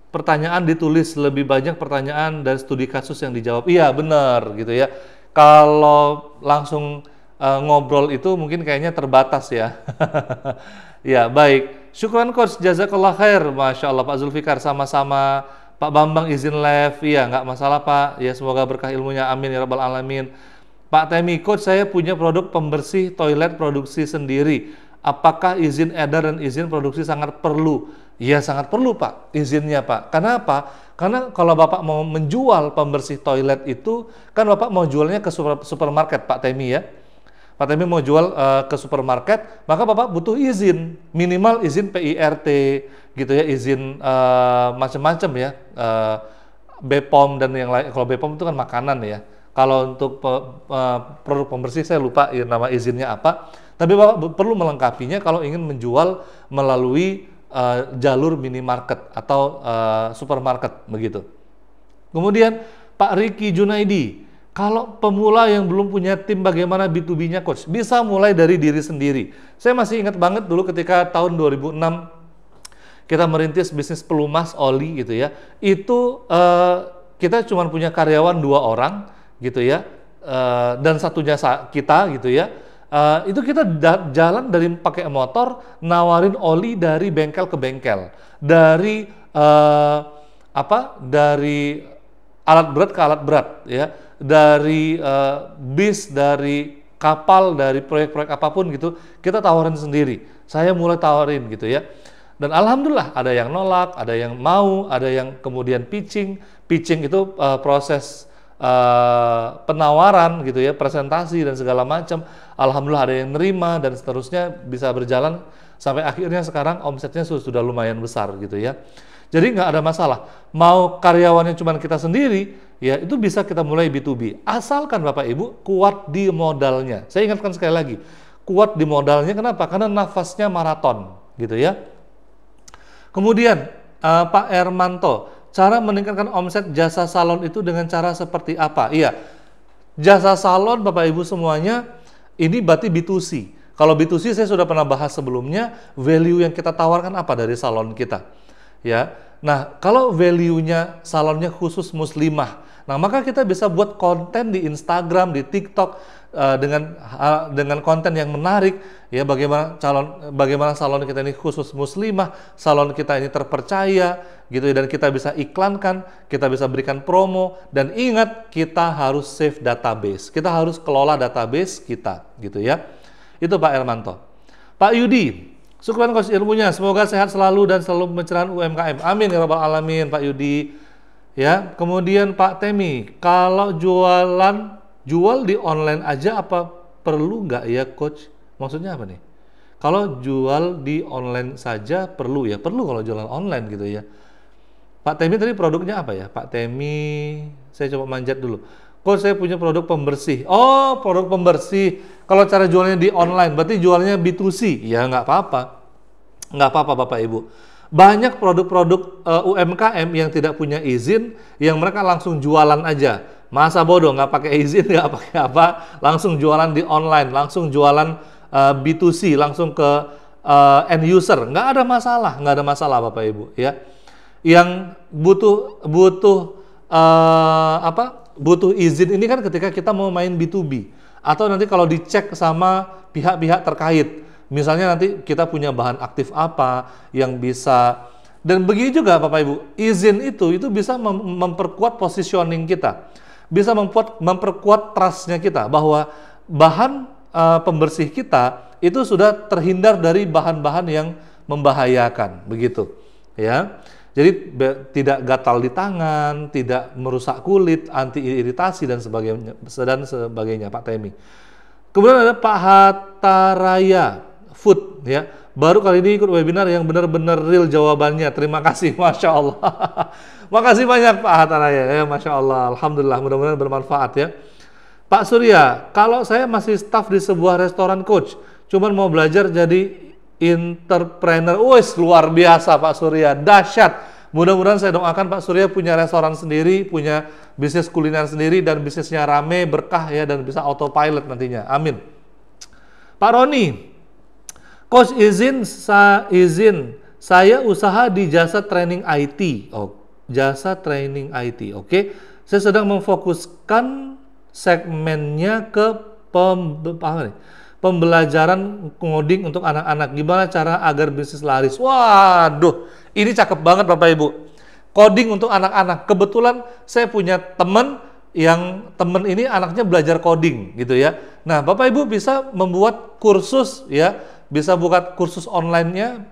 Pertanyaan ditulis, lebih banyak pertanyaan dan studi kasus yang dijawab. Iya, benar gitu ya. Kalau langsung ngobrol itu mungkin kayaknya terbatas ya. Ya, baik. Syukran Coach, jazakallah khair. Masya Allah Pak Zulfikar, sama-sama. Pak Bambang izin live, iya nggak masalah Pak. Ya semoga berkah ilmunya, amin ya rabbal alamin. Pak Temi, Coach saya punya produk pembersih toilet produksi sendiri. Apakah izin edar dan izin produksi sangat perlu? Ya sangat perlu Pak, izinnya Pak. Karena apa? Karena kalau Bapak mau menjual pembersih toilet itu, kan Bapak mau jualnya ke supermarket Pak Temi ya. Pak Temi mau jual ke supermarket, maka Bapak butuh izin. Minimal izin PIRT, gitu ya, izin macam-macam ya. BPOM dan yang lain. Kalau BPOM itu kan makanan ya. Kalau untuk produk pembersih saya lupa ya, nama izinnya apa. Tapi Bapak perlu melengkapinya kalau ingin menjual melalui jalur minimarket atau supermarket begitu. Kemudian Pak Riki Junaidi, kalau pemula yang belum punya tim bagaimana B2B-nya Coach? Bisa mulai dari diri sendiri. Saya masih ingat banget dulu ketika tahun 2006 kita merintis bisnis pelumas oli gitu ya. Itu kita cuma punya karyawan 2 orang gitu ya, dan satunya kita gitu ya. Itu kita jalan dari pakai motor, nawarin oli dari bengkel ke bengkel, dari dari alat berat ke alat berat ya, dari bis, dari kapal, dari proyek-proyek apapun gitu, kita tawarin sendiri. Saya mulai tawarin gitu ya, dan alhamdulillah ada yang nolak, ada yang mau, ada yang kemudian pitching itu proses penawaran gitu ya, presentasi dan segala macam. Alhamdulillah ada yang nerima dan seterusnya, bisa berjalan sampai akhirnya sekarang omsetnya sudah lumayan besar gitu ya. Jadi nggak ada masalah. Mau karyawannya cuma kita sendiri, ya itu bisa kita mulai B2B. Asalkan Bapak Ibu kuat di modalnya. Saya ingatkan sekali lagi, kuat di modalnya. Kenapa? Karena nafasnya maraton gitu ya. Kemudian Pak Ermanto, cara meningkatkan omset jasa salon itu dengan cara seperti apa? Iya, jasa salon Bapak Ibu semuanya ini berarti B2C. Kalau B2C saya sudah pernah bahas sebelumnya, value yang kita tawarkan apa dari salon kita. Ya, nah kalau value-nya salonnya khusus muslimah, nah maka kita bisa buat konten di Instagram, di TikTok dengan konten yang menarik ya, bagaimana salon kita ini khusus muslimah, salon kita ini terpercaya gitu ya, dan kita bisa iklankan, kita bisa berikan promo, dan ingat kita harus save database, kita harus kelola database kita gitu ya. Itu Pak Ermanto. Pak Yudi, syukran Coach ilmunya, semoga sehat selalu dan selalu pencerahan UMKM. Amin ya rabbal alamin Pak Yudi. Ya, kemudian Pak Temi, kalau jual di online aja apa perlu nggak ya Coach? Maksudnya apa nih? Kalau jual di online saja perlu ya? Perlu kalau jualan online gitu ya. Pak Temi tadi produknya apa ya? Pak Temi, saya coba manjat dulu. Coach saya punya produk pembersih. Oh, produk pembersih. Kalau cara jualnya di online, berarti jualnya B2C. Ya nggak apa-apa. Nggak apa-apa Bapak Ibu. Banyak produk-produk UMKM yang tidak punya izin, yang mereka langsung jualan aja. Masa bodoh, nggak pakai izin, nggak pakai apa, langsung jualan di online, langsung jualan B2C, langsung ke end user. Nggak ada masalah Bapak Ibu ya. Yang butuh izin ini kan ketika kita mau main B2B, atau nanti kalau dicek sama pihak-pihak terkait. Misalnya nanti kita punya bahan aktif apa yang bisa, dan begini juga Bapak Ibu, izin itu bisa memperkuat positioning kita, bisa memperkuat trust-nya kita, bahwa bahan pembersih kita itu sudah terhindar dari bahan-bahan yang membahayakan, begitu ya. Jadi tidak gatal di tangan, tidak merusak kulit, anti iritasi dan sebagainya Pak Temi. Kemudian ada Pak Hataraya Food ya, baru kali ini ikut webinar yang benar-benar real jawabannya. Terima kasih, Masya Allah. Makasih banyak Pak Hataraya ya, Masya Allah. Alhamdulillah, mudah-mudahan bermanfaat ya. Pak Surya, kalau saya masih staff di sebuah restoran Coach, cuman mau belajar jadi entrepreneur. Wes luar biasa Pak Surya, dahsyat. Mudah-mudahan saya doakan Pak Surya punya restoran sendiri, punya bisnis kuliner sendiri, dan bisnisnya rame, berkah ya, dan bisa autopilot nantinya. Amin. Pak Roni, Coach izin saya usaha di jasa training IT. Oh, jasa training IT. Oke. Saya sedang memfokuskan segmennya ke pembelajaran coding untuk anak-anak. Gimana cara agar bisnis laris? Waduh, ini cakep banget Bapak Ibu. Coding untuk anak-anak. Kebetulan saya punya teman ini anaknya belajar coding gitu ya. Nah, Bapak Ibu bisa membuat kursus ya, bisa buat kursus online-nya,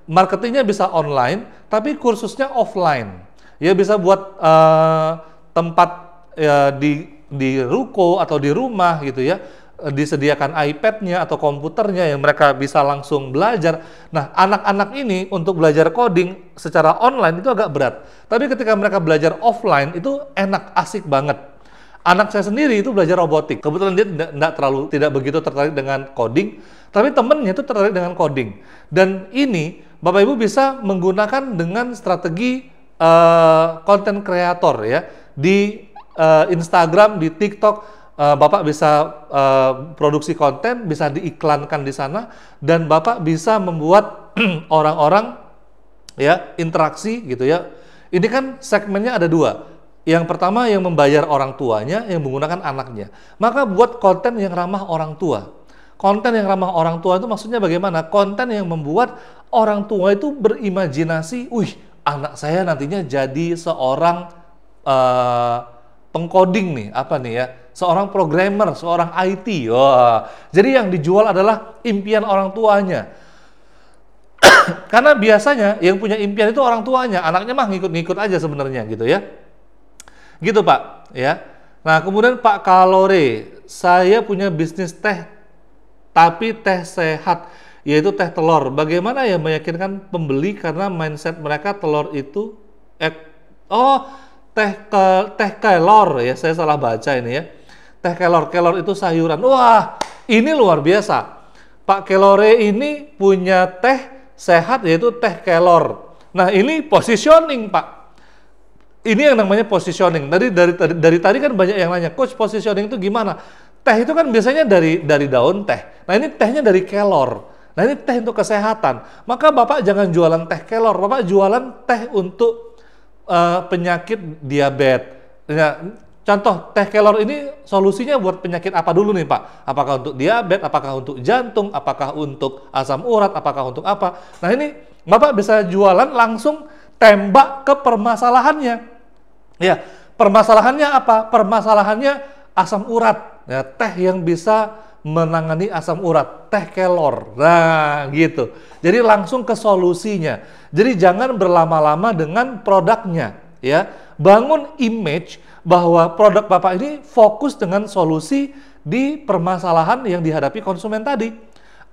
marketingnya bisa online, tapi kursusnya offline. Ya bisa buat tempat ya, di ruko atau di rumah gitu ya, disediakan iPad-nya atau komputernya yang mereka bisa langsung belajar. Nah, anak-anak ini untuk belajar coding secara online itu agak berat. Tapi ketika mereka belajar offline itu enak, asik banget. Anak saya sendiri itu belajar robotik. Kebetulan dia tidak begitu tertarik dengan coding, tapi temennya itu tertarik dengan coding. Dan ini Bapak Ibu bisa menggunakan dengan strategi konten kreator ya, di Instagram, di TikTok. Bapak bisa produksi konten, bisa diiklankan di sana, dan Bapak bisa membuat orang-orang ya interaksi gitu ya. Ini kan segmennya ada dua. Yang pertama yang membayar orang tuanya, yang menggunakan anaknya. Maka buat konten yang ramah orang tua. Konten yang ramah orang tua itu maksudnya bagaimana? Konten yang membuat orang tua itu berimajinasi, anak saya nantinya jadi seorang pengkoding nih, seorang programmer, seorang IT. Wah, jadi yang dijual adalah impian orang tuanya. Karena biasanya yang punya impian itu orang tuanya, anaknya mah ngikut-ngikut aja sebenarnya gitu ya. Gitu Pak, ya. Nah, kemudian Pak Kalore, saya punya bisnis teh, tapi teh sehat, yaitu teh telur. Bagaimana ya meyakinkan pembeli karena mindset mereka telur itu teh kelor ya, saya salah baca ini ya. Teh kelor itu sayuran. Wah, ini luar biasa. Pak Kelore ini punya teh sehat yaitu teh kelor. Nah, ini positioning, Pak. Ini yang namanya positioning. Dari tadi kan banyak yang nanya, Coach, positioning itu gimana? Teh itu kan biasanya dari daun teh. Nah, ini tehnya dari kelor. Nah, ini teh untuk kesehatan. Maka Bapak jangan jualan teh kelor, Bapak jualan teh untuk penyakit diabetes. Ya, contoh, teh kelor ini solusinya buat penyakit apa dulu nih Pak? Apakah untuk diabetes, apakah untuk jantung, apakah untuk asam urat, apakah untuk apa? Nah, ini Bapak bisa jualan langsung tembak ke permasalahannya. Ya, permasalahannya apa? Permasalahannya asam urat. Ya, teh yang bisa menangani asam urat, teh kelor. Nah, gitu. Jadi langsung ke solusinya. Jadi jangan berlama-lama dengan produknya, ya. Bangun image bahwa produk Bapak ini fokus dengan solusi di permasalahan yang dihadapi konsumen tadi.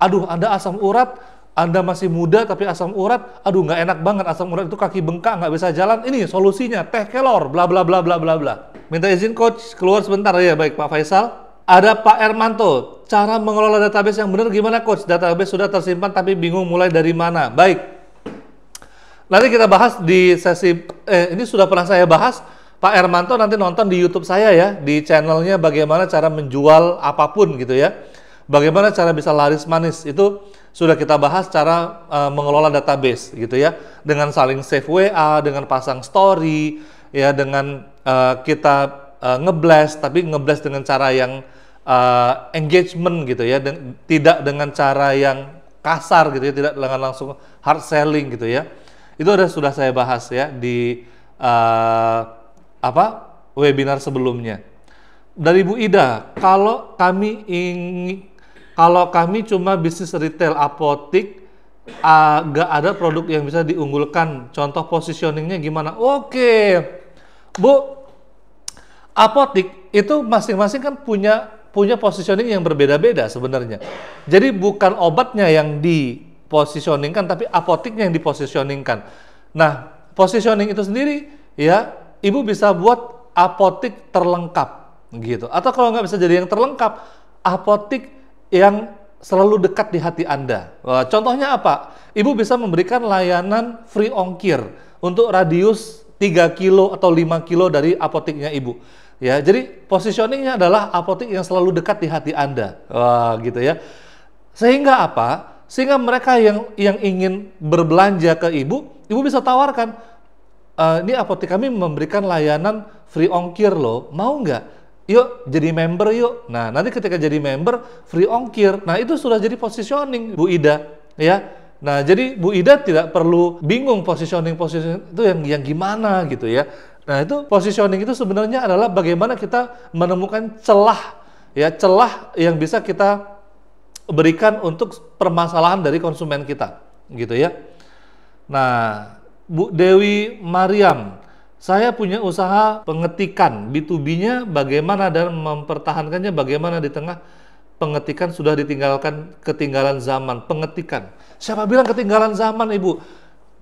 Aduh, Anda asam urat, Anda masih muda tapi asam urat, aduh nggak enak banget, asam urat itu kaki bengkak, nggak bisa jalan. Ini solusinya, teh kelor, bla bla bla bla bla bla. Minta izin Coach keluar sebentar ya, baik Pak Faisal. Ada Pak Ermanto, cara mengelola database yang benar gimana Coach? Database sudah tersimpan tapi bingung mulai dari mana. Baik, nanti kita bahas di sesi, ini sudah pernah saya bahas. Pak Ermanto nanti nonton di YouTube saya ya, di channelnya bagaimana cara menjual apapun gitu ya. Bagaimana cara bisa laris manis, itu sudah kita bahas cara mengelola database gitu ya. Dengan saling save WA, dengan pasang story, ya dengan kita ngeblast, tapi ngeblast dengan cara yang engagement gitu ya, tidak dengan cara yang kasar gitu ya, tidak dengan langsung hard selling gitu ya. Itu sudah saya bahas ya di webinar sebelumnya. Dari Bu Ida, kalau kami cuma bisnis retail apotik, gak ada produk yang bisa diunggulkan. Contoh positioningnya gimana? Oke, Bu, apotik itu masing-masing kan punya positioning yang berbeda-beda sebenarnya. Jadi bukan obatnya yang dipositioningkan, tapi apotiknya yang dipositioningkan. Nah, positioning itu sendiri ya, Ibu bisa buat apotik terlengkap gitu. Atau kalau nggak bisa jadi yang terlengkap, apotik yang selalu dekat di hati Anda. Contohnya apa? Ibu bisa memberikan layanan free ongkir untuk radius 3 kilo atau 5 kilo dari apoteknya Ibu. Ya, jadi positioningnya adalah apotek yang selalu dekat di hati Anda. Wah, gitu ya. Sehingga apa? Sehingga mereka yang ingin berbelanja ke Ibu bisa tawarkan, ini apotek kami memberikan layanan free ongkir loh, mau nggak? Yuk jadi member yuk. Nah, nanti ketika jadi member free ongkir. Nah, itu sudah jadi positioning Bu Ida, ya. Nah, jadi Bu Ida tidak perlu bingung positioning itu yang gimana gitu ya. Nah, itu positioning itu sebenarnya adalah bagaimana kita menemukan celah yang bisa kita berikan untuk permasalahan dari konsumen kita, gitu ya. Nah, Bu Dewi Mariam, saya punya usaha pengetikan B2B-nya bagaimana dan mempertahankannya bagaimana di tengah pengetikan sudah ketinggalan zaman. Pengetikan. Siapa bilang ketinggalan zaman, Ibu?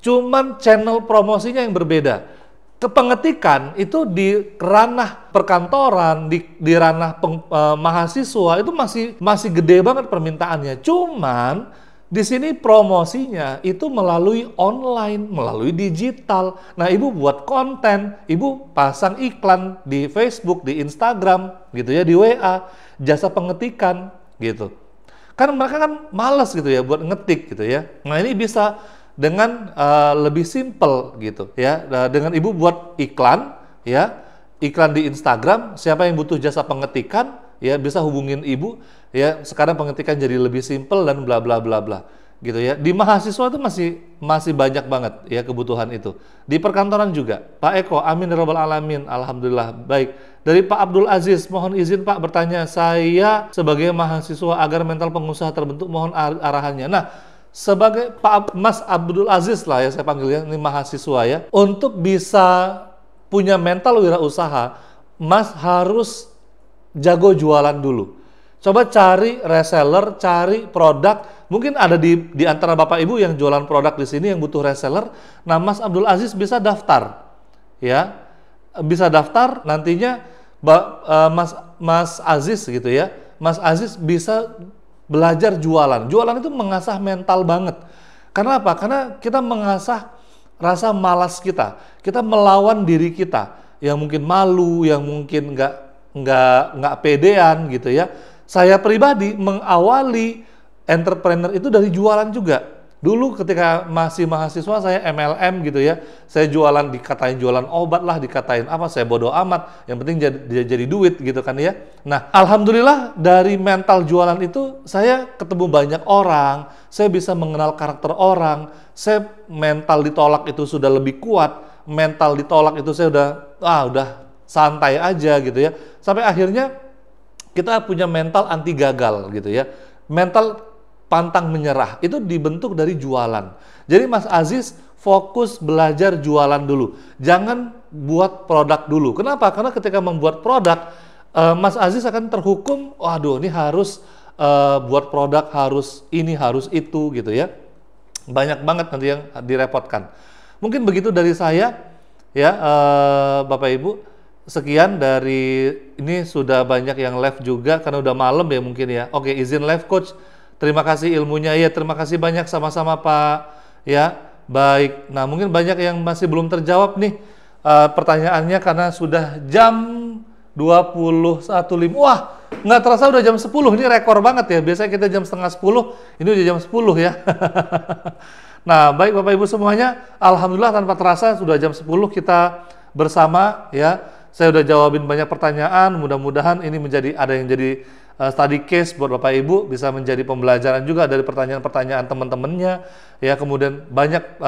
Cuman channel promosinya yang berbeda. Kepengetikan itu di ranah perkantoran, di ranah mahasiswa itu masih gede banget permintaannya. Cuman di sini promosinya itu melalui online, melalui digital. Nah, Ibu buat konten, Ibu pasang iklan di Facebook, di Instagram, gitu ya, di WA, jasa pengetikan, gitu. Kan mereka kan malas gitu ya buat ngetik gitu ya. Nah, ini bisa dengan lebih simple gitu ya. Dengan Ibu buat iklan, ya, iklan di Instagram, siapa yang butuh jasa pengetikan, ya bisa hubungin Ibu. Ya, sekarang pengetikan jadi lebih simpel dan bla bla bla bla gitu ya. Di mahasiswa itu masih banyak banget ya kebutuhan itu. Di perkantoran juga. Pak Eko, amin ya rabbal alamin. Alhamdulillah. Baik. Dari Pak Abdul Aziz, mohon izin Pak bertanya, saya sebagai mahasiswa agar mental pengusaha terbentuk, mohon arahannya. Nah, sebagai Mas Abdul Aziz lah ya saya panggilnya, ini mahasiswa ya. Untuk bisa punya mental wirausaha, Mas harus jago jualan dulu. Coba cari reseller, cari produk. Mungkin ada di antara Bapak Ibu yang jualan produk di sini yang butuh reseller. Nah, Mas Abdul Aziz bisa daftar, ya, bisa daftar. Nantinya Mas Aziz gitu ya, Mas Aziz bisa belajar jualan. Jualan itu mengasah mental banget. Karena apa? Karena kita mengasah rasa malas kita. Kita melawan diri kita yang mungkin malu, yang mungkin nggak pedean gitu ya. Saya pribadi mengawali entrepreneur itu dari jualan juga. Dulu ketika masih mahasiswa saya MLM gitu ya. Saya jualan, dikatain jualan obat lah, dikatain apa, saya bodoh amat. Yang penting jadi duit gitu kan ya. Nah, alhamdulillah dari mental jualan itu saya ketemu banyak orang. Saya bisa mengenal karakter orang. Saya mental ditolak itu sudah lebih kuat. Mental ditolak itu saya udah santai aja gitu ya. Sampai akhirnya kita punya mental anti gagal gitu ya. Mental pantang menyerah itu dibentuk dari jualan. Jadi Mas Aziz fokus belajar jualan dulu. Jangan buat produk dulu. Kenapa? Karena ketika membuat produk, Mas Aziz akan terhukum, waduh ini harus buat produk, harus ini, harus itu gitu ya. Banyak banget nanti yang direpotkan. Mungkin begitu dari saya ya, Bapak Ibu. Sekian dari ini, sudah banyak yang live juga karena udah malam ya mungkin ya. Oke, izin live coach. Terima kasih ilmunya ya, terima kasih banyak, sama-sama Pak ya. Baik. Nah, mungkin banyak yang masih belum terjawab nih pertanyaannya karena sudah jam 21.05. Wah, nggak terasa udah jam 10. Ini rekor banget ya. Biasanya kita jam setengah 10, ini udah jam 10 ya. Nah, baik Bapak Ibu semuanya, alhamdulillah tanpa terasa sudah jam 10 kita bersama ya. Saya udah jawabin banyak pertanyaan, mudah-mudahan ini ada yang jadi study case buat Bapak Ibu, bisa menjadi pembelajaran juga dari pertanyaan-pertanyaan teman-temannya ya. Kemudian banyak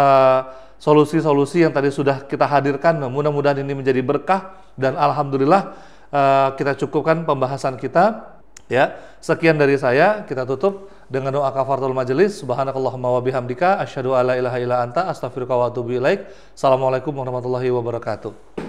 solusi-solusi yang tadi sudah kita hadirkan. Nah, mudah-mudahan ini menjadi berkah dan alhamdulillah kita cukupkan pembahasan kita ya. Sekian dari saya, kita tutup dengan doa kafaratul majelis. Subhanakallahumma wa bihamdika asyhadu alla ilaha illa anta astaghfiruka wa atubu ilaik. Assalamualaikum warahmatullahi wabarakatuh.